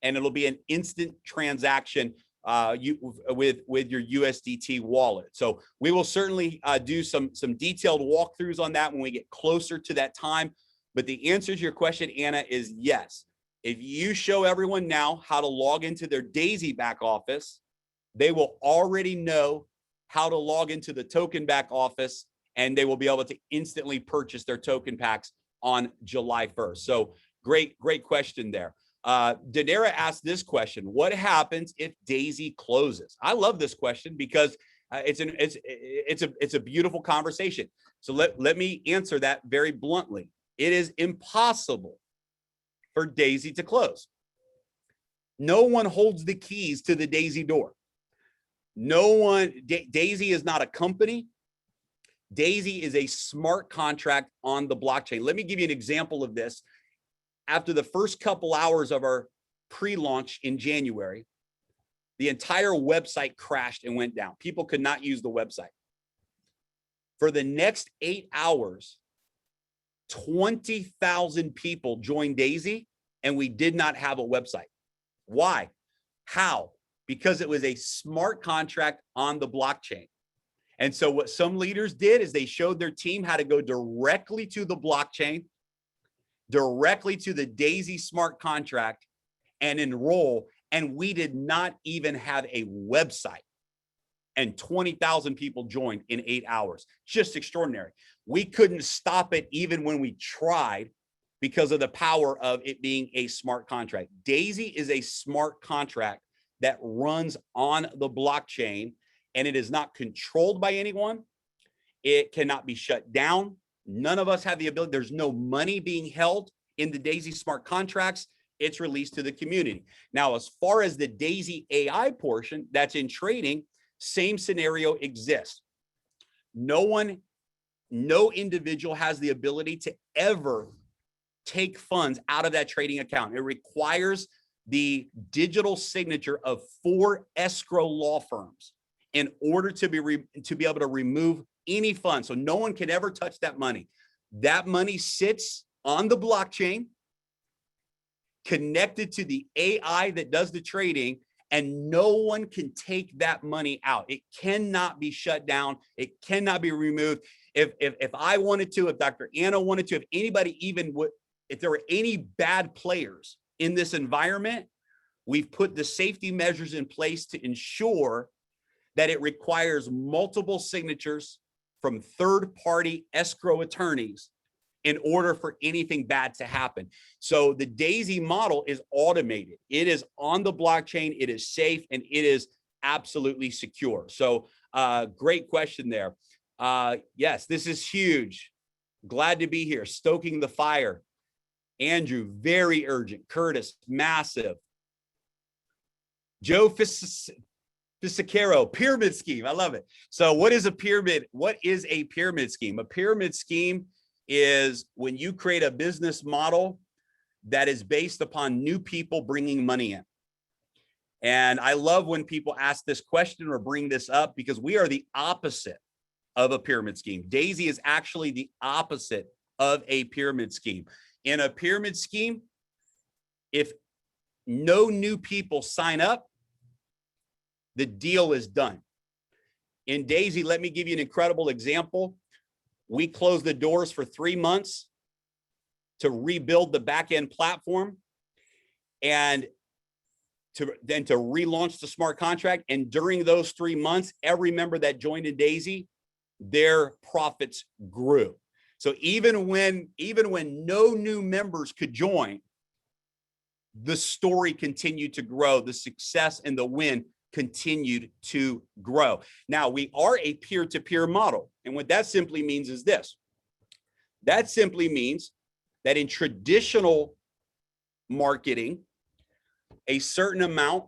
and it'll be an instant transaction with your USDT wallet. So we will certainly do some detailed walkthroughs on that when we get closer to that time. But the answer to your question, Anna, is yes. If you show everyone now how to log into their Daisy back office, they will already know how to log into the token back office, and they will be able to instantly purchase their token packs on July 1st. So great question there. Danera asked this question: what happens if Daisy closes? I love this question because it's a beautiful conversation. So let me answer that very bluntly. It is impossible for Daisy to close. No one holds the keys to the Daisy door. No one. Daisy is not a company. Daisy is a smart contract on the blockchain. Let me give you an example of this. After the first couple hours of our pre-launch in January, the entire website crashed and went down. People could not use the website. For the next 8 hours, 20,000 people joined Daisy, and we did not have a website. Why? How? Because it was a smart contract on the blockchain. And so what some leaders did is they showed their team how to go directly to the blockchain, directly to the Daisy smart contract, and enroll. And we did not even have a website. And 20,000 people joined in 8 hours. Just extraordinary. We couldn't stop it even when we tried because of the power of it being a smart contract. Daisy is a smart contract that runs on the blockchain, and it is not controlled by anyone. It cannot be shut down. None of us have the ability. There's no money being held in the Daisy smart contracts. It's released to the community. Now, as far as the Daisy AI portion that's in trading, same scenario exists. No individual has the ability to ever take funds out of that trading account. It requires the digital signature of 4 escrow law firms in order to be able to remove any funds. So no one can ever touch that money. That money sits on the blockchain, connected to the AI that does the trading, and no one can take that money out. It cannot be shut down. It cannot be removed. If I wanted to, if Dr. Anna wanted to, if anybody even would, if there were any bad players in this environment, we've put the safety measures in place to ensure that it requires multiple signatures from third-party escrow attorneys in order for anything bad to happen. So the Daisy model is automated. It is on the blockchain, it is safe, and it is absolutely secure. So great question there. Yes, this is huge. Glad to be here. Stoking the fire. Andrew, very urgent. Curtis, massive. Joe Fisicaro, pyramid scheme. I love it. So what is a pyramid? What is a pyramid scheme? A pyramid scheme is when you create a business model that is based upon new people bringing money in. And I love when people ask this question or bring this up because we are the opposite of a pyramid scheme. Daisy is actually the opposite of a pyramid scheme. In a pyramid scheme, if no new people sign up, the deal is done. In Daisy, let me give you an incredible example. We closed the doors for 3 months to rebuild the back-end platform and to relaunch the smart contract. And during those 3 months, every member that joined in Daisy, their profits grew. So even when no new members could join, the story continued to grow. The success and the win continued to grow. Now, we are a peer-to-peer model. And what that simply means is this. That simply means that in traditional marketing, a certain amount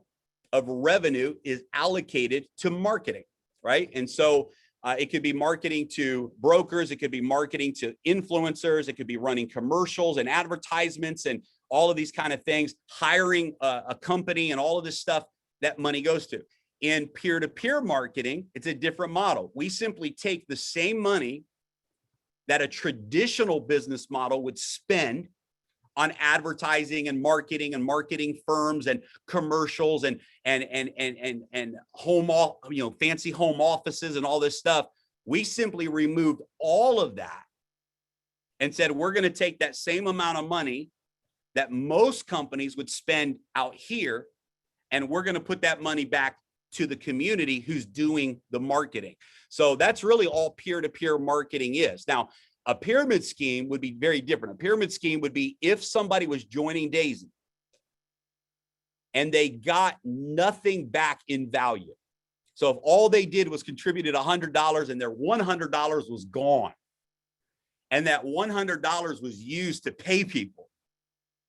of revenue is allocated to marketing, right? And so it could be marketing to brokers, it could be marketing to influencers, it could be running commercials and advertisements and all of these kind of things, hiring a company and all of this stuff that money goes to. In peer-to-peer marketing, it's a different model. We simply take the same money that a traditional business model would spend on advertising and marketing firms and commercials and home, fancy home offices and all this stuff. We simply removed all of that and said, we're going to take that same amount of money that most companies would spend out here, and we're going to put that money back to the community who's doing the marketing. So that's really all peer-to-peer marketing is. Now, a pyramid scheme would be very different. A pyramid scheme would be if somebody was joining Daisy and they got nothing back in value. So if all they did was contributed $100 and their $100 was gone, and that $100 was used to pay people,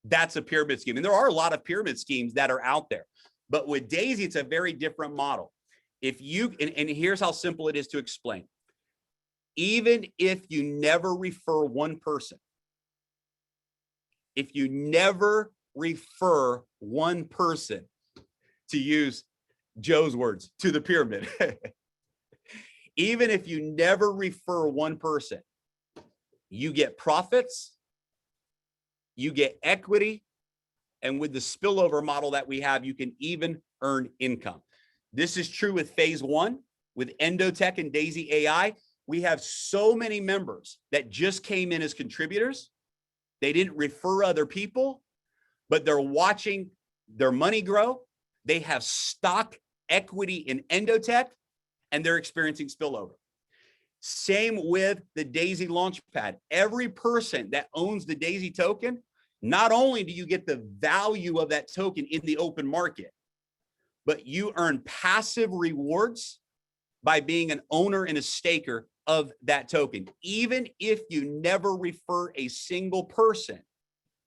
that's a pyramid scheme. And there are a lot of pyramid schemes that are out there. But with Daisy, it's a very different model. If you, and here's how simple it is to explain. Even if you never refer one person, if you never refer one person, to use Joe's words, to the pyramid, even if you never refer one person, you get profits, you get equity, and with the spillover model that we have, you can even earn income. This is true with phase one, with Endotech and Daisy AI. We have so many members that just came in as contributors. They didn't refer other people, but they're watching their money grow. They have stock equity in Endotech, and they're experiencing spillover. Same with the Daisy LAUNCHPAD. Every person that owns the Daisy token, not only do you get the value of that token in the open market, but you earn passive rewards by being an owner and a staker of that token. Even if you never refer a single person,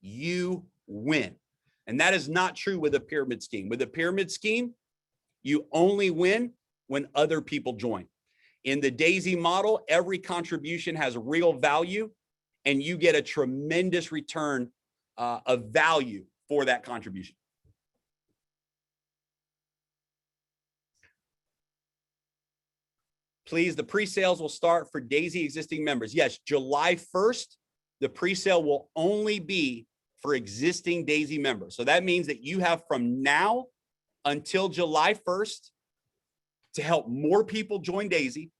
you win. And that is not true with a pyramid scheme. With a pyramid scheme, you only win when other people join. In the Daisy model, every contribution has real value, and you get a tremendous return of value for that contribution. Please, the pre-sales will start for Daisy existing members. Yes, July 1st, the pre-sale will only be for existing Daisy members. So that means that you have from now until July 1st to help more people join Daisy.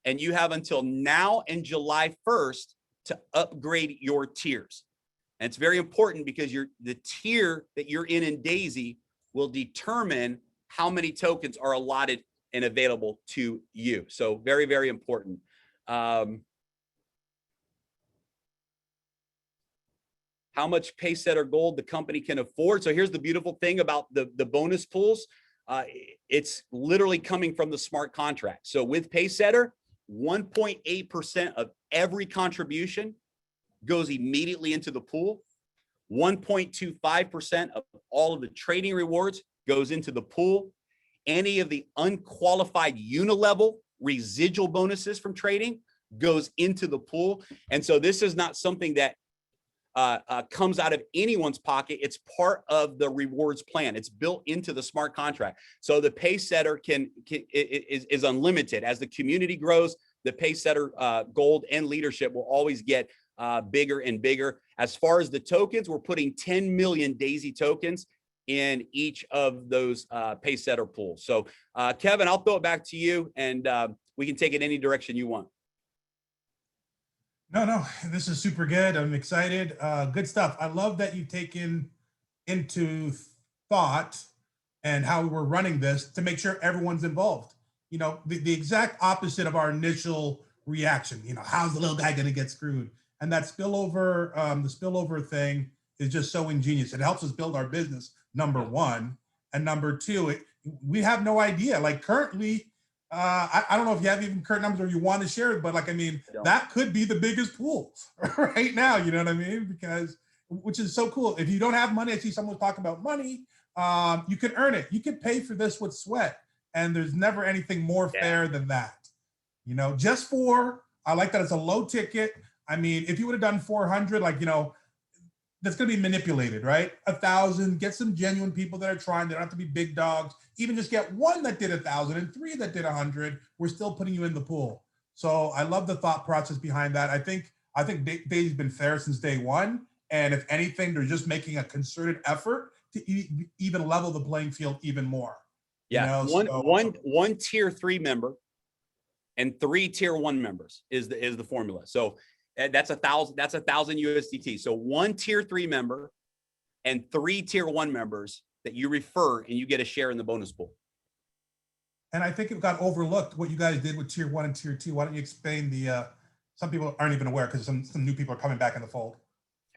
And you have until now and July 1st to upgrade your tiers. And it's very important because the tier that you're in Daisy will determine how many tokens are allotted and available to you. So very, very important. How much Paysetter gold the company can afford. So here's the beautiful thing about the bonus pools. It's literally coming from the smart contract. So with Paysetter, 1.8% of every contribution goes immediately into the pool. 1.25% of all of the trading rewards goes into the pool. Any of the unqualified unilevel residual bonuses from trading goes into the pool. And so this is not something that comes out of anyone's pocket. It's part of the rewards plan. It's built into the smart contract. So the Paysetter is unlimited. As the community grows, the Paysetter gold and leadership will always get bigger and bigger. As far as the tokens, we're putting 10 million Daisy tokens in each of those Paysetter pools. So Kevin, I'll throw it back to you, and we can take it any direction you want. No, this is super good. I'm excited. Good stuff. I love that you've taken into thought and how we're running this to make sure everyone's involved. You know, the exact opposite of our initial reaction. You know, how's the little guy going to get screwed? And that spillover, the spillover thing is just so ingenious. It helps us build our business, number one. And number two, we have no idea. Like currently, I don't know if you have even current numbers or you want to share it, but like, I mean, that could be the biggest pool right now, you know what I mean? Because, which is so cool. If you don't have money, I see someone talking about money, you can earn it. You can pay for this with sweat. And there's never anything more fair than that. You know, just for, I like that it's a low ticket. I mean, if you would have done 400, like, you know, that's going to be manipulated, right? 1,000, get some genuine people that are trying. They don't have to be big dogs. Even just get one that did 1,000 and 3 that did 100. We're still putting you in the pool. So I love the thought process behind that. I think Daisy's been fair since day one. And if anything, they're just making a concerted effort to even level the playing field even more. Yeah, you know? one tier 3 member and 3 tier 1 members is the formula. So That's 1,000. That's 1,000 USDT. So one tier 3 member and 3 tier 1 members that you refer, and you get a share in the bonus pool. And I think it got overlooked what you guys did with tier 1 and tier 2. Why don't you explain the? Some people aren't even aware because some new people are coming back in the fold.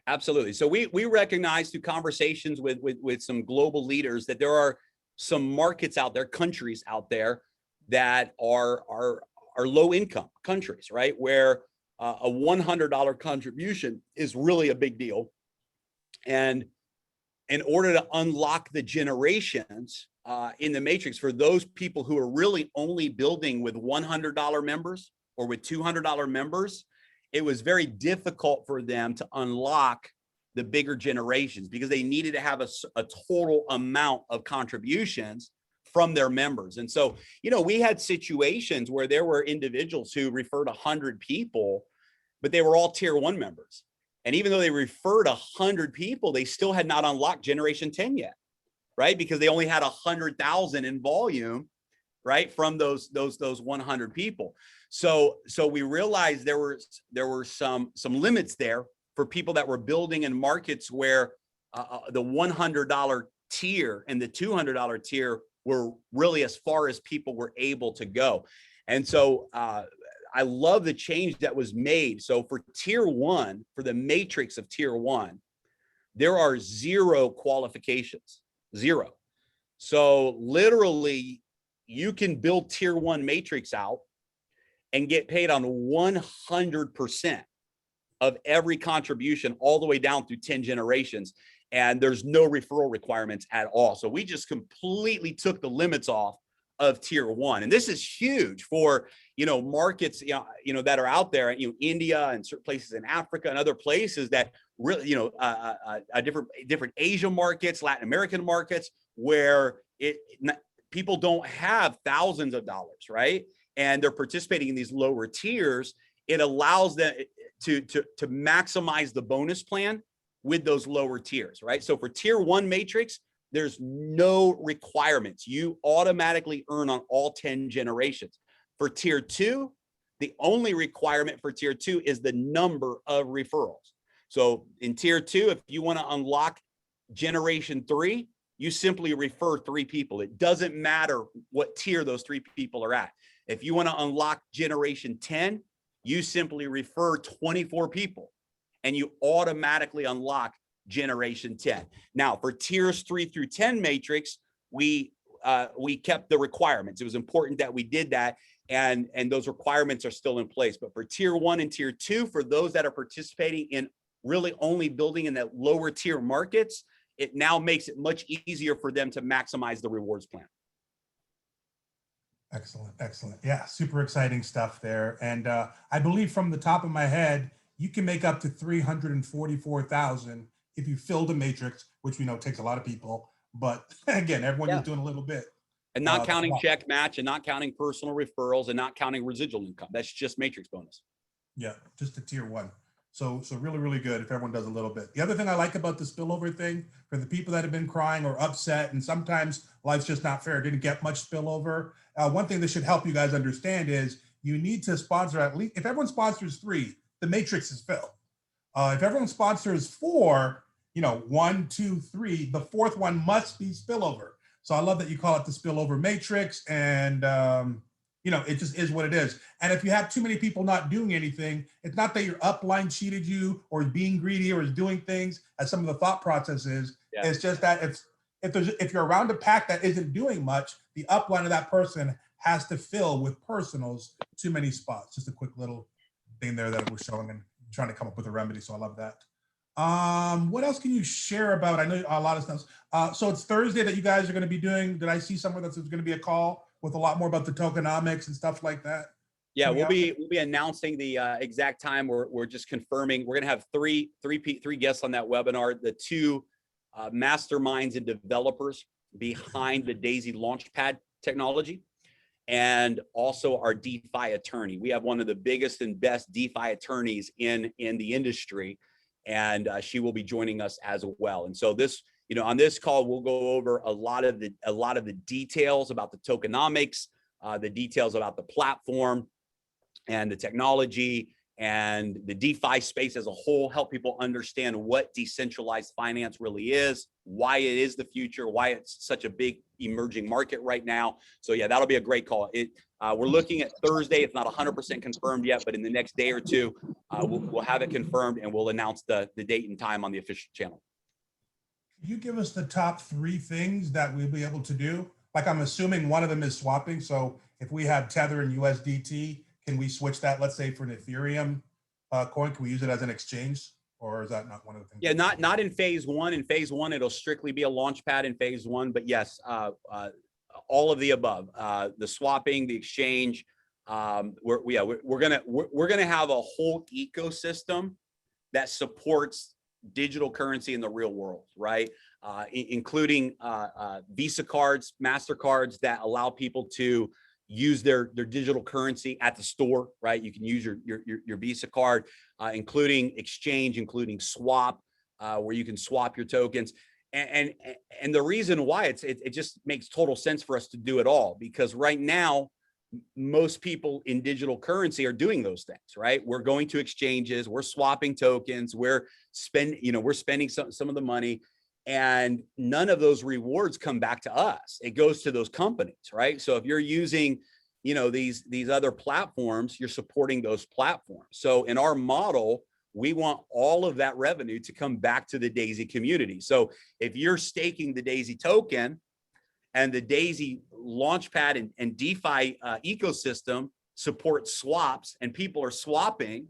Absolutely. So we recognize through conversations with some global leaders that there are some markets out there, countries out there that are low income countries, right? Where a $100 contribution is really a big deal. And in order to unlock the generations in the matrix for those people who are really only building with $100 members or with $200 members, it was very difficult for them to unlock the bigger generations because they needed to have a total amount of contributions from their members. And so, we had situations where there were individuals who referred 100 people, but they were all tier 1 members. And even though they referred 100 people, they still had not unlocked generation 10 yet, right? Because they only had 100,000 in volume, right? From those 100 people. So we realized there were some limits there for people that were building in markets where the $100 tier and the $200 tier were really as far as people were able to go. And so I love the change that was made. So for tier 1, for the matrix of tier 1, there are 0 qualifications, 0. So literally you can build tier 1 matrix out and get paid on 100% of every contribution all the way down through 10 generations. And there's no referral requirements at all. So we just completely took the limits off of tier 1. And this is huge for, markets, that are out there, India and certain places in Africa and other places that really, different Asian markets, Latin American markets, where people don't have thousands of dollars, right? And they're participating in these lower tiers. It allows them to maximize the bonus plan with those lower tiers, right? So for tier 1 matrix, there's no requirements. You automatically earn on all 10 generations. For tier 2, the only requirement for tier 2 is the number of referrals. So in tier 2, if you want to unlock generation 3, you simply refer 3 people. It doesn't matter what tier those 3 people are at. If you want to unlock generation 10, you simply refer 24 people and you automatically unlock generation 10. Now for tiers 3 through 10 matrix, we kept the requirements. It was important that we did that, and those requirements are still in place. But for tier 1 and tier 2, for those that are participating in really only building in that lower tier markets, it now makes it much easier for them to maximize the rewards plan. Excellent. Yeah, super exciting stuff there. And I believe from the top of my head, you can make up to 344,000 if you fill the matrix, which we know takes a lot of people. But again, everyone is doing a little bit. And not counting check match and not counting personal referrals and not counting residual income. That's just matrix bonus. Yeah, just a tier 1. So really, really good if everyone does a little bit. The other thing I like about the spillover thing, for the people that have been crying or upset, and sometimes life's just not fair, didn't get much spillover. One thing that should help you guys understand is you need to sponsor at least, if everyone sponsors 3, the matrix is filled. If everyone sponsors 4, 1, 2, 3, the 4th one must be spillover. So I love that you call it the spillover matrix, and it just is what it is. And if you have too many people not doing anything, it's not that your upline cheated you or is being greedy or is doing things as some of the thought process is. Yeah. It's just that if you're around a pack that isn't doing much, the upline of that person has to fill with personals too many spots. Just a quick little thing there that we're showing and trying to come up with a remedy. So I love that. What else can you share about? I know a lot of stuff. So it's Thursday that you guys are going to be doing. Did I see somewhere that there's going to be a call with a lot more about the tokenomics and stuff like that? Yeah, we'll be announcing the exact time. We're just confirming. We're going to have three guests on that webinar. The 2 masterminds and developers behind the Daisy LaunchPad technology, and also our DeFi attorney. We have one of the biggest and best DeFi attorneys in the industry, and she will be joining us as well. And so this, on this call, we'll go over a lot of the details about the tokenomics, the details about the platform and the technology, and the DeFi space as a whole, help people understand what decentralized finance really is, why it is the future, why it's such a big emerging market right now. So yeah, that'll be a great call. We're looking at Thursday. It's not 100% confirmed yet, but in the next day or two, we'll have it confirmed and we'll announce the date and time on the official channel. Can you give us the top 3 things that we'll be able to do? Like, I'm assuming one of them is swapping. So if we have Tether and USDT, can we switch that, let's say, for an Ethereum coin? Can we use it as an exchange? Or is that not one of the things? Yeah, not in phase 1. In phase 1, it'll strictly be a LAUNCHPAD in phase 1. But yes, all of the above, the swapping, the exchange. We're gonna have a whole ecosystem that supports digital currency in the real world, right? Including Visa cards, MasterCards that allow people to use their digital currency at the store, right? You can use your Visa card, including exchange, including swap, where you can swap your tokens. And the reason why it just makes total sense for us to do it all, because right now, most people in digital currency are doing those things, right? We're going to exchanges, we're swapping tokens, we're spending some of the money, and none of those rewards come back to us. It goes to those companies, right? So if you're using, these other platforms, you're supporting those platforms. So in our model, we want all of that revenue to come back to the Daisy community. So if you're staking the Daisy token and the Daisy LAUNCHPAD and DeFi ecosystem supports swaps and people are swapping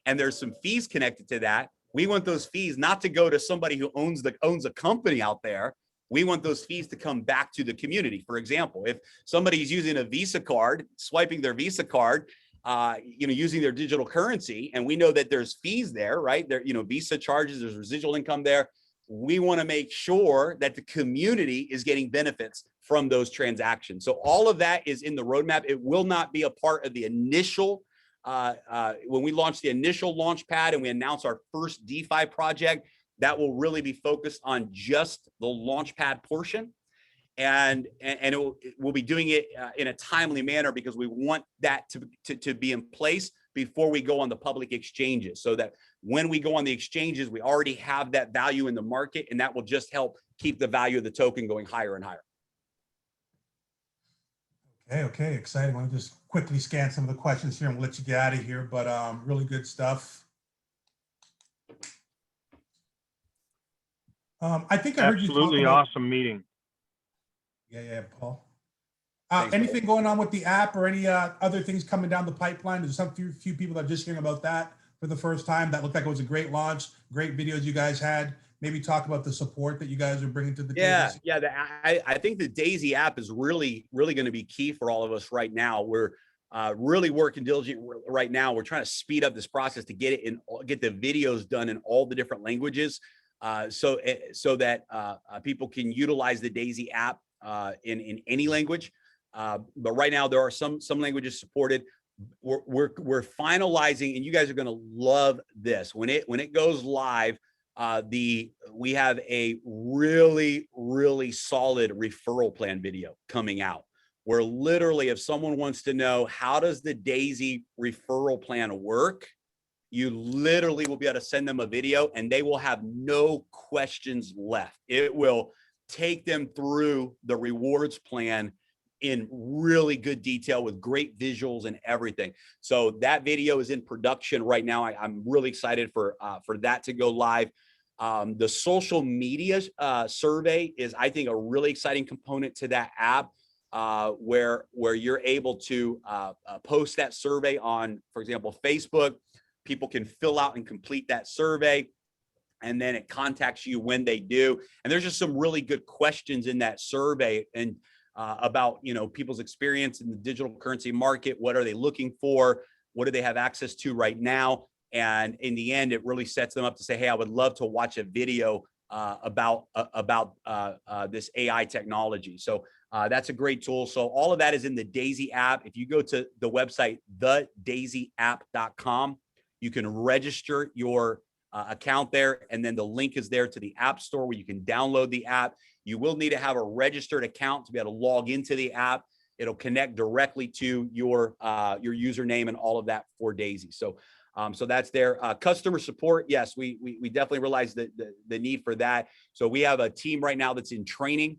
and there's some fees connected to that, we want those fees not to go to somebody who owns a company out there. We want those fees to come back to the community. For example, if somebody's using a Visa card, swiping their Visa card, using their digital currency, and we know that there's fees there, right? There, Visa charges, there's residual income there. We want to make sure that the community is getting benefits from those transactions. So all of that is in the roadmap. It will not be a part of the initial, when we launch the initial LAUNCHPAD and we announce our first DeFi project, that will really be focused on just the LAUNCHPAD portion. And we'll be doing it in a timely manner because we want that to be in place before we go on the public exchanges, so that when we go on the exchanges, we already have that value in the market, and that will just help keep the value of the token going higher and higher. Okay, exciting. Let me just quickly scan some of the questions here and we'll let you get out of here, but really good stuff. I think I heard you talk Absolutely about, awesome meeting. Yeah, Paul. Anything going on with the app or any other things coming down the pipeline? There's some few people that are just hearing about that for the first time. That looked like it was a great launch, great videos you guys had. Maybe talk about the support that you guys are bringing to the table. I think the Daisy app is really going to be key for all of us right now. We're really working diligently right now. We're trying to speed up this process to get the videos done in all the different languages, so that people can utilize the Daisy app in any language. But right now there are some languages supported. We're finalizing, and you guys are going to love this when it goes live. We have a really solid referral plan video coming out, where literally if someone wants to know how does the Daisy referral plan work, you literally will be able to send them a video and they will have no questions left. It will take them through the rewards plan in really good detail with great visuals and everything. So that video is in production right now. I'm really excited for that to go live. The social media survey is, I think, a really exciting component to that app, where you're able to post that survey on, for example, Facebook. People can fill out and complete that survey, and then it contacts you when they do. And there's just some really good questions in that survey, and about people's experience in the digital currency market. What are they looking for? What do they have access to right now? And in the end, it really sets them up to say, hey, I would love to watch a video about this AI technology. So that's a great tool. So all of that is in the Daisy app. If you go to the website, thedaisyApp.com, you can register your account there. And then the link is there to the App Store where you can download the app. You will need to have a registered account to be able to log into the app. It'll connect directly to your username and all of that for Daisy. So So that's there. Customer support, yes, we definitely realize the need for that. So we have a team right now that's in training.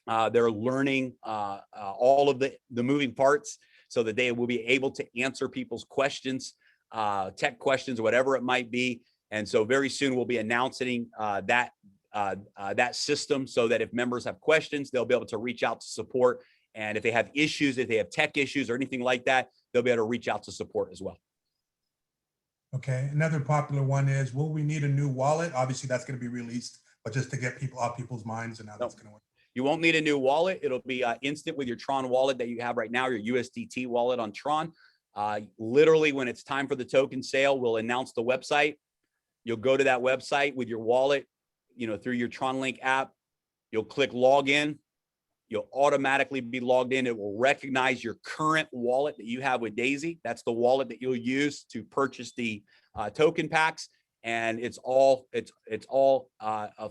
They're learning all of the moving parts so that they will be able to answer people's questions, tech questions, whatever it might be. And so very soon we'll be announcing that system so that if members have questions, they'll be able to reach out to support. And if they have issues, if they have tech issues or anything like that, they'll be able to reach out to support as well. Okay, another popular one is, will we need a new wallet? Obviously that's going to be released, but just to get people off people's minds and how that's going to work. You won't need a new wallet. It'll be instant with your Tron wallet that you have right now, your USDT wallet on Tron. Literally when it's time for the token sale, we'll announce the website. You'll go to that website with your wallet, through your Tron Link app. You'll click login. You'll automatically be logged in. It will recognize your current wallet that you have with Daisy. That's the wallet that you'll use to purchase the token packs. And it's all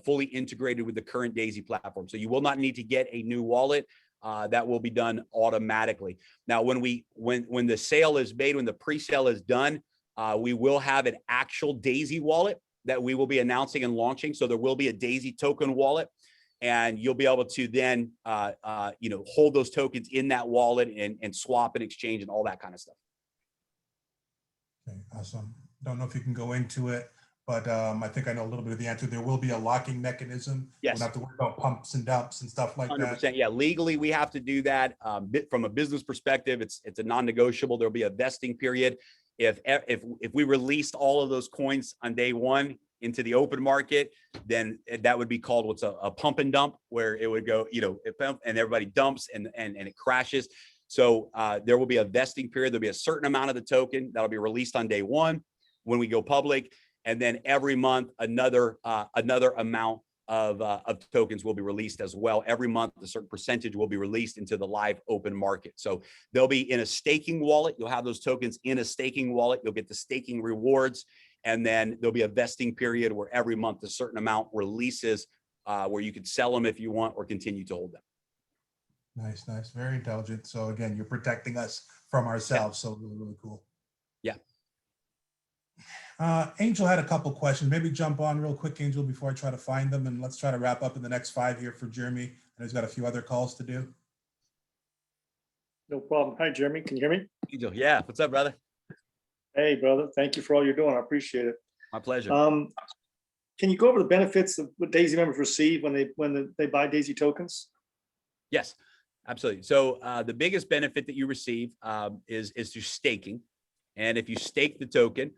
fully integrated with the current Daisy platform. So you will not need to get a new wallet. That will be done automatically. Now, when the sale is made, when the pre-sale is done, we will have an actual Daisy wallet that we will be announcing and launching. So there will be a Daisy token wallet, and you'll be able to then hold those tokens in that wallet and swap and exchange and all that kind of stuff. Okay, awesome. Don't know if you can go into it, but I think I know a little bit of the answer. There will be a locking mechanism. Yes. We'll have to worry about pumps and dumps and stuff like 100%. that. Yeah, legally we have to do that. From a business perspective, it's a non-negotiable. There'll be a vesting period. If we released all of those coins on day one into the open market, then that would be called what's a pump and dump, where it would go, and everybody dumps and it crashes. So there will be a vesting period. There'll be a certain amount of the token that'll be released on day one when we go public, and then every month another amount of tokens will be released as well. Every month a certain percentage will be released into the live open market. So they'll be in a staking wallet. You'll have those tokens in a staking wallet. You'll get the staking rewards, and then there'll be a vesting period where every month a certain amount releases, where you could sell them if you want or continue to hold them. Nice, nice, very intelligent. So again, you're protecting us from ourselves. So really, really cool. Yeah. Angel had a couple questions. Maybe jump on real quick, Angel, before I try to find them, and let's try to wrap up in the next 5 here for Jeremy. And he's got a few other calls to do. No problem. Hi, Jeremy. Can you hear me? Angel, yeah. What's up, brother? Hey, brother. Thank you for all you're doing. I appreciate it. My pleasure. Can you go over the benefits of what Daisy members receive when they buy Daisy tokens? Yes, absolutely. So the biggest benefit that you receive is through staking. And if you stake the token,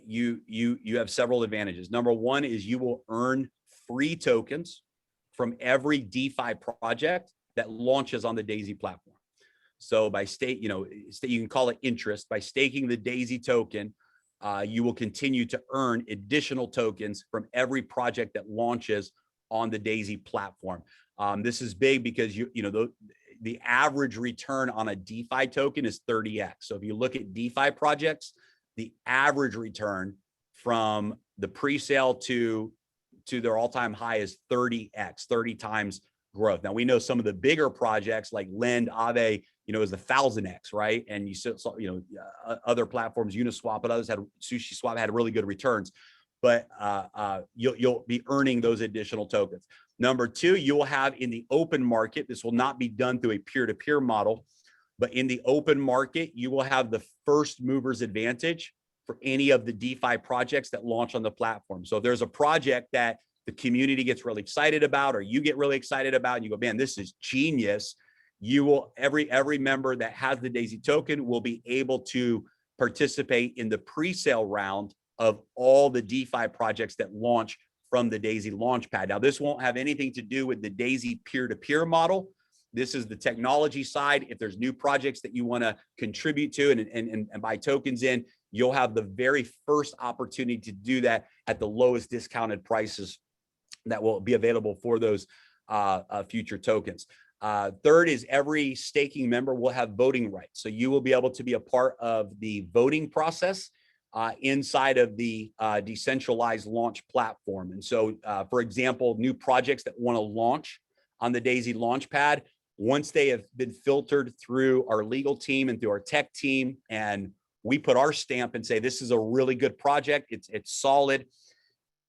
you have several advantages. Number one is you will earn free tokens from every DeFi project that launches on the Daisy platform. So by you can call it interest. By staking the Daisy token, you will continue to earn additional tokens from every project that launches on the Daisy platform. This is big because the average return on a DeFi token is 30x. So if you look at DeFi projects, the average return from the pre-sale to their all-time high is 30x, 30 times growth. Now we know some of the bigger projects like Lend, Aave, is 1,000x, right? And you saw, other platforms, Uniswap, but others had SushiSwap had really good returns. But you'll be earning those additional tokens. Number two, you will have in the open market. This will not be done through a peer-to-peer model. But in the open market, you will have the first mover's advantage for any of the DeFi projects that launch on the platform. So if there's a project that the community gets really excited about, or you get really excited about, and you go, man, this is genius, you will, every member that has the Daisy token will be able to participate in the pre-sale round of all the DeFi projects that launch from the Daisy LAUNCHPAD. Now, this won't have anything to do with the Daisy peer-to-peer model. This is the technology side. If there's new projects that you want to contribute to and buy tokens in, you'll have the very first opportunity to do that at the lowest discounted prices that will be available for those future tokens. Third is every staking member will have voting rights. So you will be able to be a part of the voting process inside of the decentralized launch platform. And so, for example, new projects that want to launch on the Daisy LAUNCHPAD, once they have been filtered through our legal team and through our tech team and we put our stamp and say, this is a really good project. It's solid.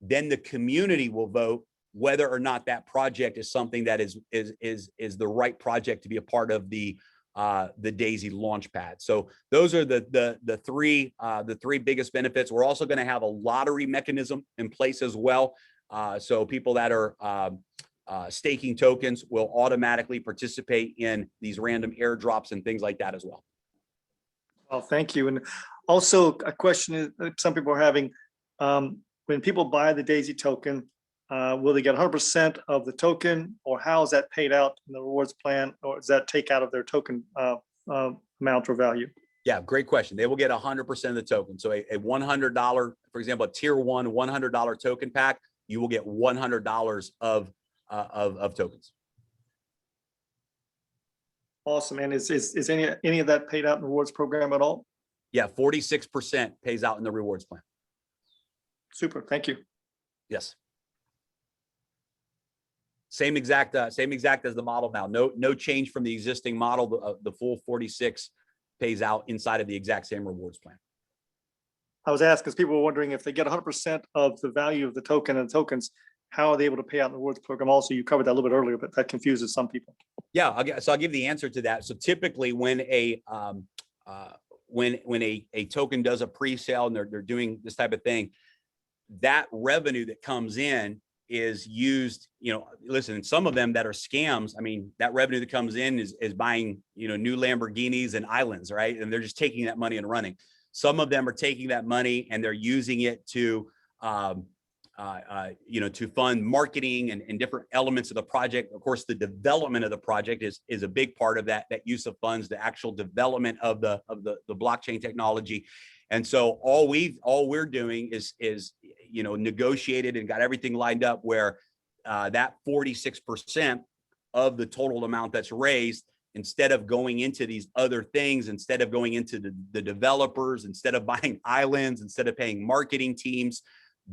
Then the community will vote whether or not that project is something that is the right project to be a part of the Daisy Launchpad. So those are the three biggest benefits. We're also going to have a lottery mechanism in place as well. So people that are staking tokens will automatically participate in these random airdrops and things like that as well. Well, thank you. And also a question is, some people are having, when people buy the Daisy token, will they get 100% of the token, or how is that paid out in the rewards plan, or does that take out of their token amount or value? Yeah, great question. They will get 100% of the token. So a $100, for example, a tier 1 $100 token pack, you will get $100 of tokens. Awesome. And is any of that paid out in the rewards program at all? Yeah, 46% pays out in the rewards plan. Super. Thank you. Yes. Same exact as the model now. No change from the existing model. The full 46 pays out inside of the exact same rewards plan. I was asked because people were wondering, if they get 100% of the value of the token and tokens, how are they able to pay out in the rewards program? Also, you covered that a little bit earlier, but that confuses some people. Yeah, I'll give the answer to that. So typically, when a token does a pre-sale and they're doing this type of thing, that revenue that comes in is used, listen, some of them that are scams, I mean, that revenue that comes in is buying, new Lamborghinis and islands, right? And they're just taking that money and running. Some of them are taking that money and they're using it to, to fund marketing and different elements of the project. Of course, the development of the project is a big part of that use of funds, the actual development of the blockchain technology. And so all we're doing is negotiated and got everything lined up where that 46% of the total amount that's raised, instead of going into these other things, instead of going into the developers, instead of buying islands, instead of paying marketing teams,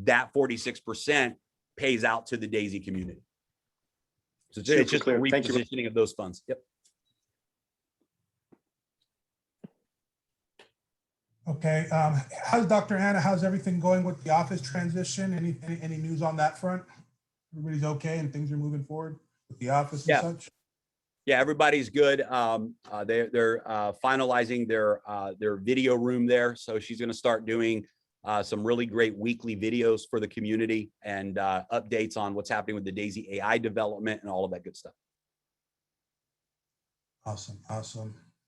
that 46% pays out to the Daisy community. So it's just a repositioning of those funds. Yep. Okay. How's Dr. Anna? How's everything going with the office transition? Any news on that front? Everybody's okay and things are moving forward with the office and such? Yeah, everybody's good. They're finalizing their video room there. So she's going to start doing some really great weekly videos for the community and updates on what's happening with the Daisy AI development and all of that good stuff. Awesome.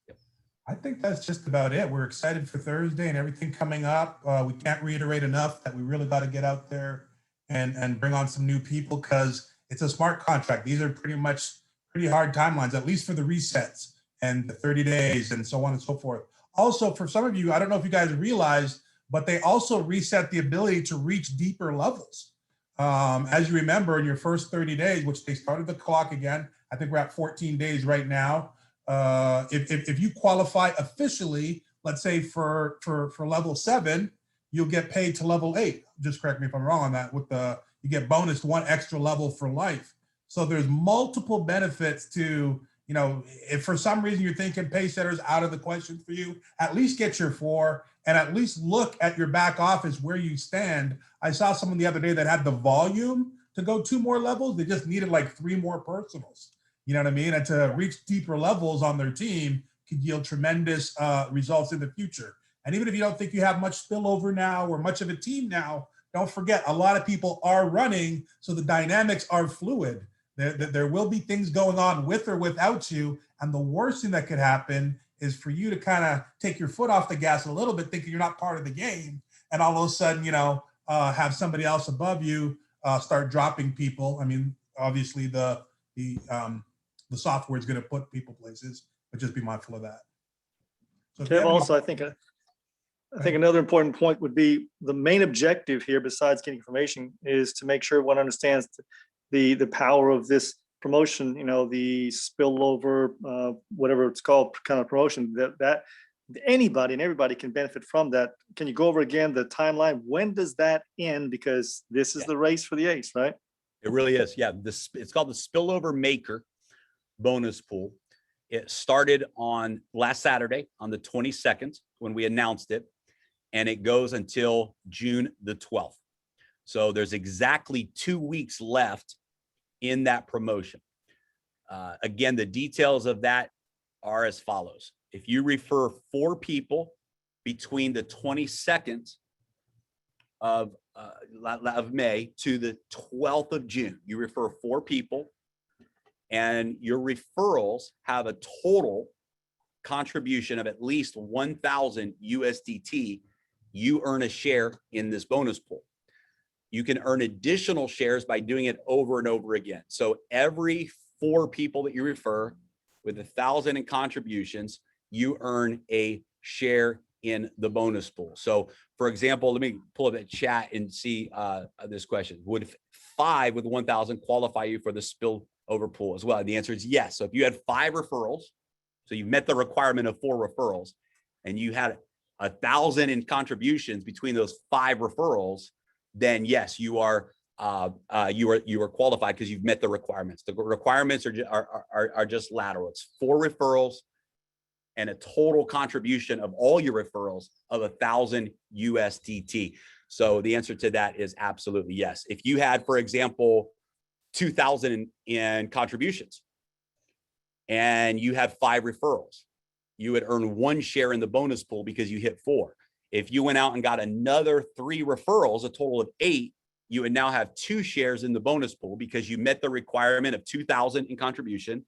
Yep. I think that's just about it. We're excited for Thursday and everything coming up. We can't reiterate enough that we really got to get out there and bring on some new people, because it's a smart contract. These are pretty hard timelines, at least for the resets and the 30 days and so on and so forth. Also, for some of you, I don't know if you guys realized, but they also reset the ability to reach deeper levels. As you remember, in your first 30 days, which they started the clock again, I think we're at 14 days right now. If you qualify officially, let's say for level 7, you'll get paid to level 8. Just correct me if I'm wrong on that. You get bonus 1 extra level for life. So there's multiple benefits to, if for some reason you're thinking Pacesetter's out of the question for you, at least get your 4 and at least look at your back office where you stand. I saw someone the other day that had the volume to go 2 more levels. They just needed like 3 more personals. You know what I mean? And to reach deeper levels on their team could yield tremendous results in the future. And even if you don't think you have much spillover now or much of a team now, don't forget, a lot of people are running, so the dynamics are fluid. There will be things going on with or without you. And the worst thing that could happen is for you to kind of take your foot off the gas a little bit, thinking you're not part of the game. And all of a sudden, have somebody else above you start dropping people. I mean, obviously the software is going to put people places, but just be mindful of that. So Kev, also, I think another important point would be the main objective here, besides getting information, is to make sure everyone understands the power of this promotion, the spillover, whatever it's called, kind of promotion, that anybody and everybody can benefit from that. Can you go over again the timeline? When does that end? Because this is the race for the ace, right? It really is. Yeah. It's called the Spillover Maker bonus pool. It started on last Saturday on the 22nd when we announced it, and it goes until June the 12th. So there's exactly 2 weeks left in that promotion. Again, the details of that are as follows. If you refer 4 people between the 22nd of May to the 12th of June, you refer 4 people, and your referrals have a total contribution of at least 1,000 USDT, you earn a share in this bonus pool. You can earn additional shares by doing it over and over again. So every 4 people that you refer with 1,000 in contributions, you earn a share in the bonus pool. So for example, let me pull up a chat and see this question. Would 5 with 1,000 qualify you for the spillover pool as well? The answer is yes. So if you had 5 referrals, so you met the requirement of 4 referrals, and you had 1,000 in contributions between those 5 referrals, then yes, you are qualified because you've met the requirements. The requirements are just lateral. It's 4 referrals and a total contribution of all your referrals of 1,000 USDT. So the answer to that is absolutely yes. If you had, for example, 2,000 in contributions and you had 5 referrals, you would earn 1 share in the bonus pool because you hit 4. If you went out and got another 3 referrals, a total of 8, you would now have 2 shares in the bonus pool because you met the requirement of 2,000 in contribution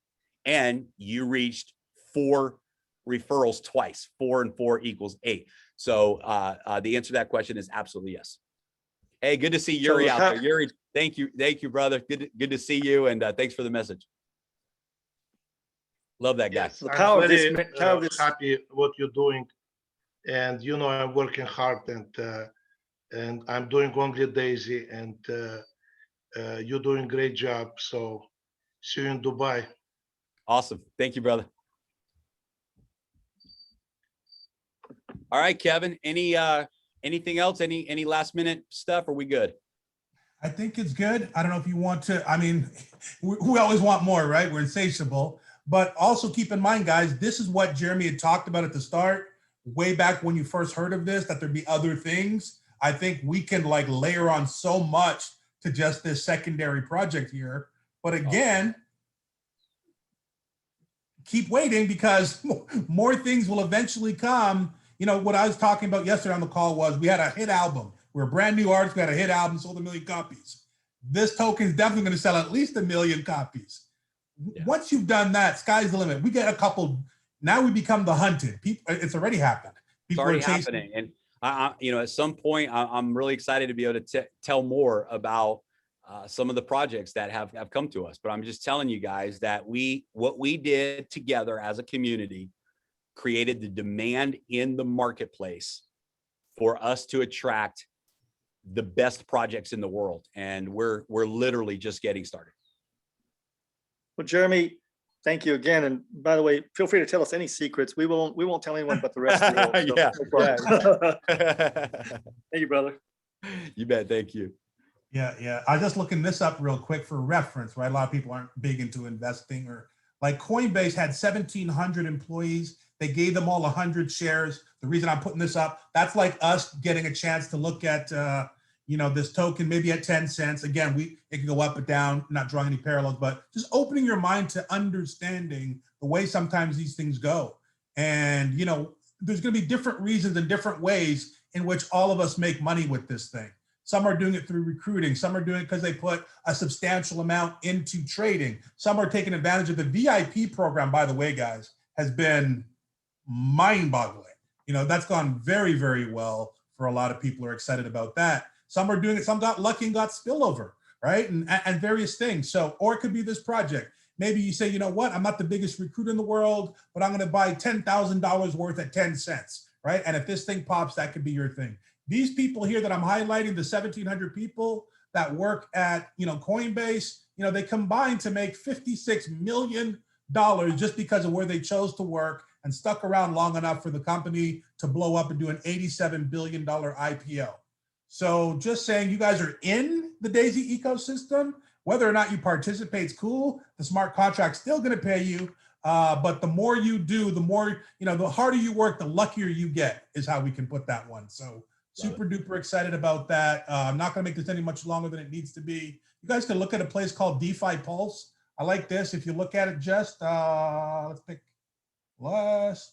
and you reached 4 referrals twice. 4 and 4 equals 8. So the answer to that question is absolutely yes. Hey, good to see Yuri out there. Yuri, thank you, brother. Good to see you, and thanks for the message. Love that guy. Yes, I'm very happy what you're doing, and you know I'm working hard, and I'm doing only Daisy, and you're doing a great job. So see you in Dubai. Awesome. Thank you, brother. All right, Kevin, anything else? Any last minute stuff? Are we good? I think it's good. I don't know if you want to, I mean, we always want more, right? We're insatiable, but also keep in mind, guys, this is what Jeremy had talked about at the start, way back when you first heard of this, that there'd be other things. I think we can like layer on so much to just this secondary project here. But again, keep waiting because more things will eventually come. You know, what I was talking about yesterday on the call was we had a hit album. We're a brand new artist. We had a hit album, sold 1 million copies. This token is definitely going to sell at least 1 million copies. Yeah. Once you've done that, sky's the limit. We get a couple. Now we become the hunted. People, it's already happened. People it's already happening. And you know, at some point, I'm really excited to be able to tell more about some of the projects that have come to us. But I'm just telling you guys that what we did together as a community created the demand in the marketplace for us to attract the best projects in the world. And we're literally just getting started. Well, Jeremy, thank you again. And by the way, feel free to tell us any secrets. We won't tell anyone but the rest of the world. So Thank you, brother. You bet. Thank you. Yeah. I was just looking this up real quick for reference, right? A lot of people aren't big into investing, or like Coinbase had 1,700 employees. They gave them all 100 shares. The reason I'm putting this up, that's like us getting a chance to look at, you know, this token maybe at 10 cents. Again, it can go up and down, not drawing any parallels, but just opening your mind to understanding the way sometimes these things go. And, you know, there's going to be different reasons and different ways in which all of us make money with this thing. Some are doing it through recruiting. Some are doing it because they put a substantial amount into trading. Some are taking advantage of the VIP program, by the way, guys, has been mind-boggling. You know, that's gone very, very well for a lot of people who are excited about that. Some are doing it, some got lucky and got spillover, right? And various things. So, or it could be this project. Maybe you say, you know what, I'm not the biggest recruiter in the world, but I'm gonna buy $10,000 worth at 10 cents, right? And if this thing pops, that could be your thing. These people here that I'm highlighting, the 1,700 people that work at, you know, Coinbase, you know, they combined to make $56 million just because of where they chose to work and stuck around long enough for the company to blow up and do an $87 billion IPO. So just saying, you guys are in the Daisy ecosystem, whether or not you participate is cool. The smart contract's still going to pay you. But the more you do, the more, the harder you work, the luckier you get, is how we can put that one. So super duper excited about that. I'm not going to make this any much longer than it needs to be. You guys can look at a place called DeFi Pulse. I like this. If you look at it, just let's pick last.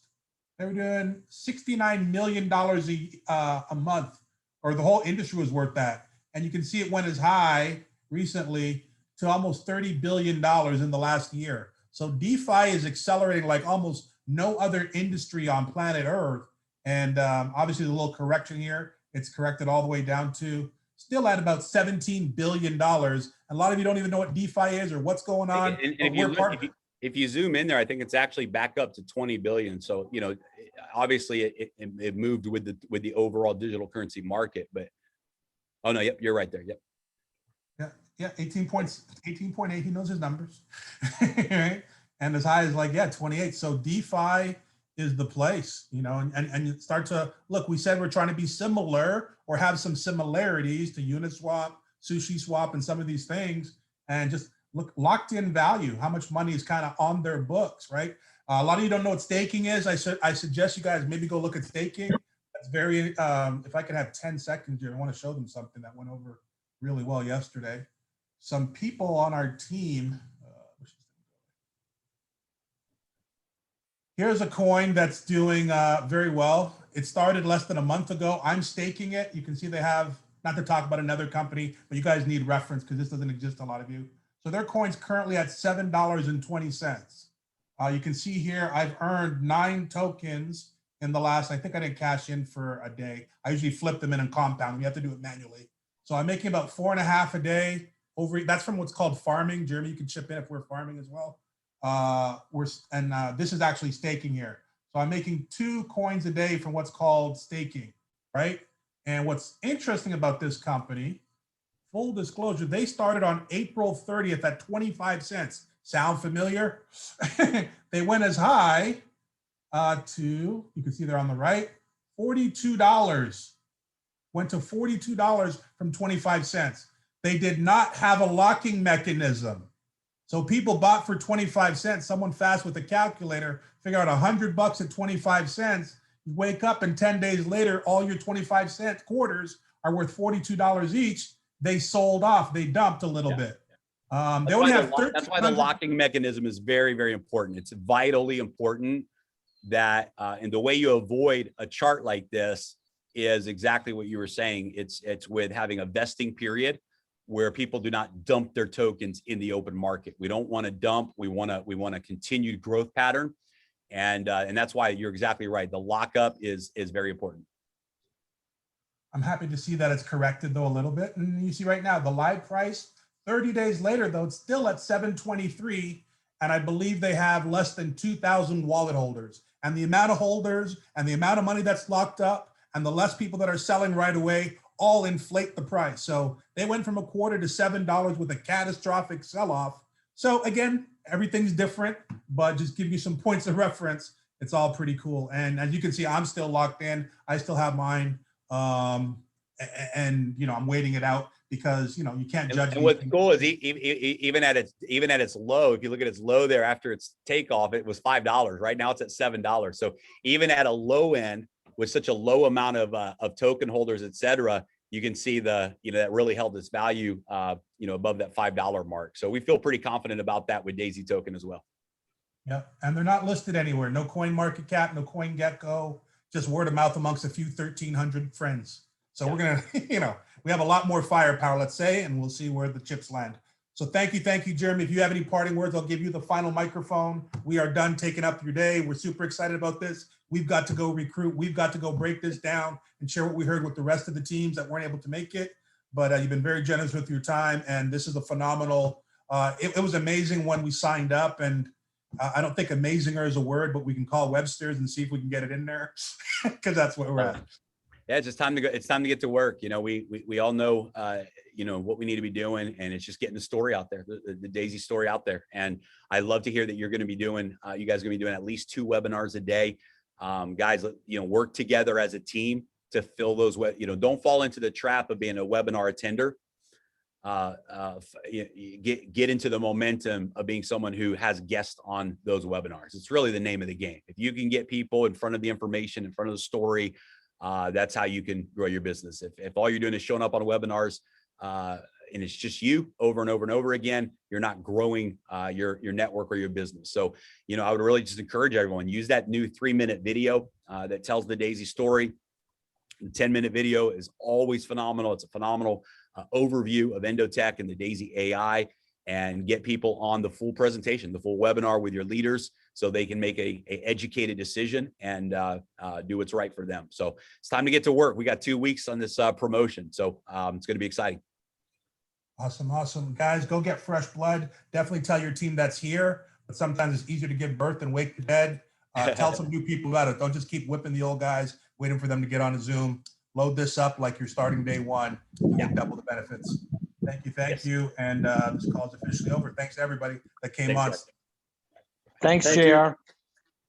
They were doing $69 million a month, or the whole industry was worth that. And you can see it went as high recently to almost $30 billion in the last year. So DeFi is accelerating like almost no other industry on planet Earth. And obviously there's a little correction here. It's corrected all the way down to still at about $17 billion. A lot of you don't even know what DeFi is or what's going on. And if you zoom in there, I think it's actually back up to 20 billion. So, obviously it moved with the overall digital currency market, but oh no, yep, you're right there. Yep. Yeah, 18.8, he knows his numbers. Right? And as high as 28. So DeFi is the place, and you start to look, we said we're trying to be similar or have some similarities to Uniswap, SushiSwap, and some of these things, and just look, locked in value, how much money is kind of on their books, right? A lot of you don't know what staking is. I suggest you guys maybe go look at staking. That's very, if I could have 10 seconds here, I want to show them something that went over really well yesterday. Some people on our team, here's a coin that's doing very well. It started less than a month ago. I'm staking it. You can see they have, not to talk about another company, but you guys need reference because this doesn't exist to a lot of you. So their coin's currently at $7.20. You can see here, I've earned 9 tokens in the last, I think I didn't cash in for a day. I usually flip them in and compound. We have to do it manually. So I'm making about 4.5 a day. That's from what's called farming. Jeremy, you can chip in if we're farming as well. This is actually staking here. So I'm making 2 coins a day from what's called staking, right? And what's interesting about this company, full disclosure, they started on April 30th at 25 cents. Sound familiar? They went as high to, you can see there on the right, $42. Went to $42 from 25 cents. They did not have a locking mechanism. So people bought for 25 cents. Someone fast with a calculator, figure out $100 at 25 cents. You wake up and 10 days later, all your 25-cent quarters are worth $42 each. They sold off. They dumped a little bit. They only have that's why the locking mechanism is very, very important. It's vitally important that, and the way you avoid a chart like this is exactly what you were saying. It's with having a vesting period where people do not dump their tokens in the open market. We don't want to dump. We want a continued growth pattern, and that's why you're exactly right. The lockup is very important. I'm happy to see that it's corrected though a little bit, and you see right now the live price 30 days later though it's still at 723, and I believe they have less than 2,000 wallet holders, and the amount of holders and the amount of money that's locked up and the less people that are selling right away all inflate the price. So they went from $1/4 to $7 with a catastrophic sell-off. So again, everything's different, but just give you some points of reference. It's all pretty cool. And as you can see, I'm still locked in. I still have mine. And I'm waiting it out because you can't judge. And what's cool is even at its low, if you look at its low there after its takeoff, it was $5. Right now it's at $7. So even at a low end, with such a low amount of token holders, et cetera, you can see that really held its value, above that $5 mark. So we feel pretty confident about that with Daisy token as well. Yeah, and they're not listed anywhere. No coin market cap, no coin gecko, just word of mouth amongst a few 1,300 friends. So we're gonna, we have a lot more firepower, let's say, and we'll see where the chips land. So thank you, Jeremy. If you have any parting words, I'll give you the final microphone. We are done taking up your day. We're super excited about this. We've got to go recruit. We've got to go break this down and share what we heard with the rest of the teams that weren't able to make it. But you've been very generous with your time, and this is a phenomenal. It was amazing when we signed up, and I don't think amazinger is a word, but we can call Webster's and see if we can get it in there because that's what we're at. Yeah, it's just time to go. It's time to get to work. We all know, what we need to be doing, and it's just getting the story out there, the Daisy story out there. And I love to hear that you're going to be doing, you guys are going to be doing at least 2 webinars a day. Guys, work together as a team to fill those. Don't fall into the trap of being a webinar attender. get into the momentum of being someone who has guests on those webinars. It's really the name of the game. If you can get people in front of the information, in front of the story, that's how you can grow your business. If all you're doing is showing up on webinars and it's just you over and over and over again, you're not growing your network or your business. So, I would really just encourage everyone, use that new 3-minute video that tells the Daisy story. The 10-minute video is always phenomenal. It's a phenomenal overview of Endotech and the Daisy AI, and get people on the full presentation, the full webinar with your leaders, so they can make a educated decision and do what's right for them. So it's time to get to work. We got 2 weeks on this promotion. So it's going to be exciting. Awesome. Guys, go get fresh blood. Definitely tell your team that's here, but sometimes it's easier to give birth than wake the dead. Tell some new people about it. Don't just keep whipping the old guys, waiting for them to get on a Zoom. Load this up like you're starting day one. You get double the benefits. Thank you. And this call is officially over. Thanks to everybody that came on. Thanks, Thank JR. you.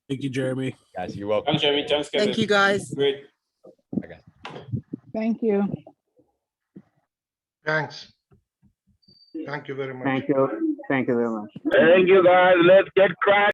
Thank you, Jeremy. Guys, you're welcome. Jeremy. Thank you, guys. Great. Thank you. Thanks. Thank you very much. Thank you. Thank you very much. Thank you, guys. Let's get cracking.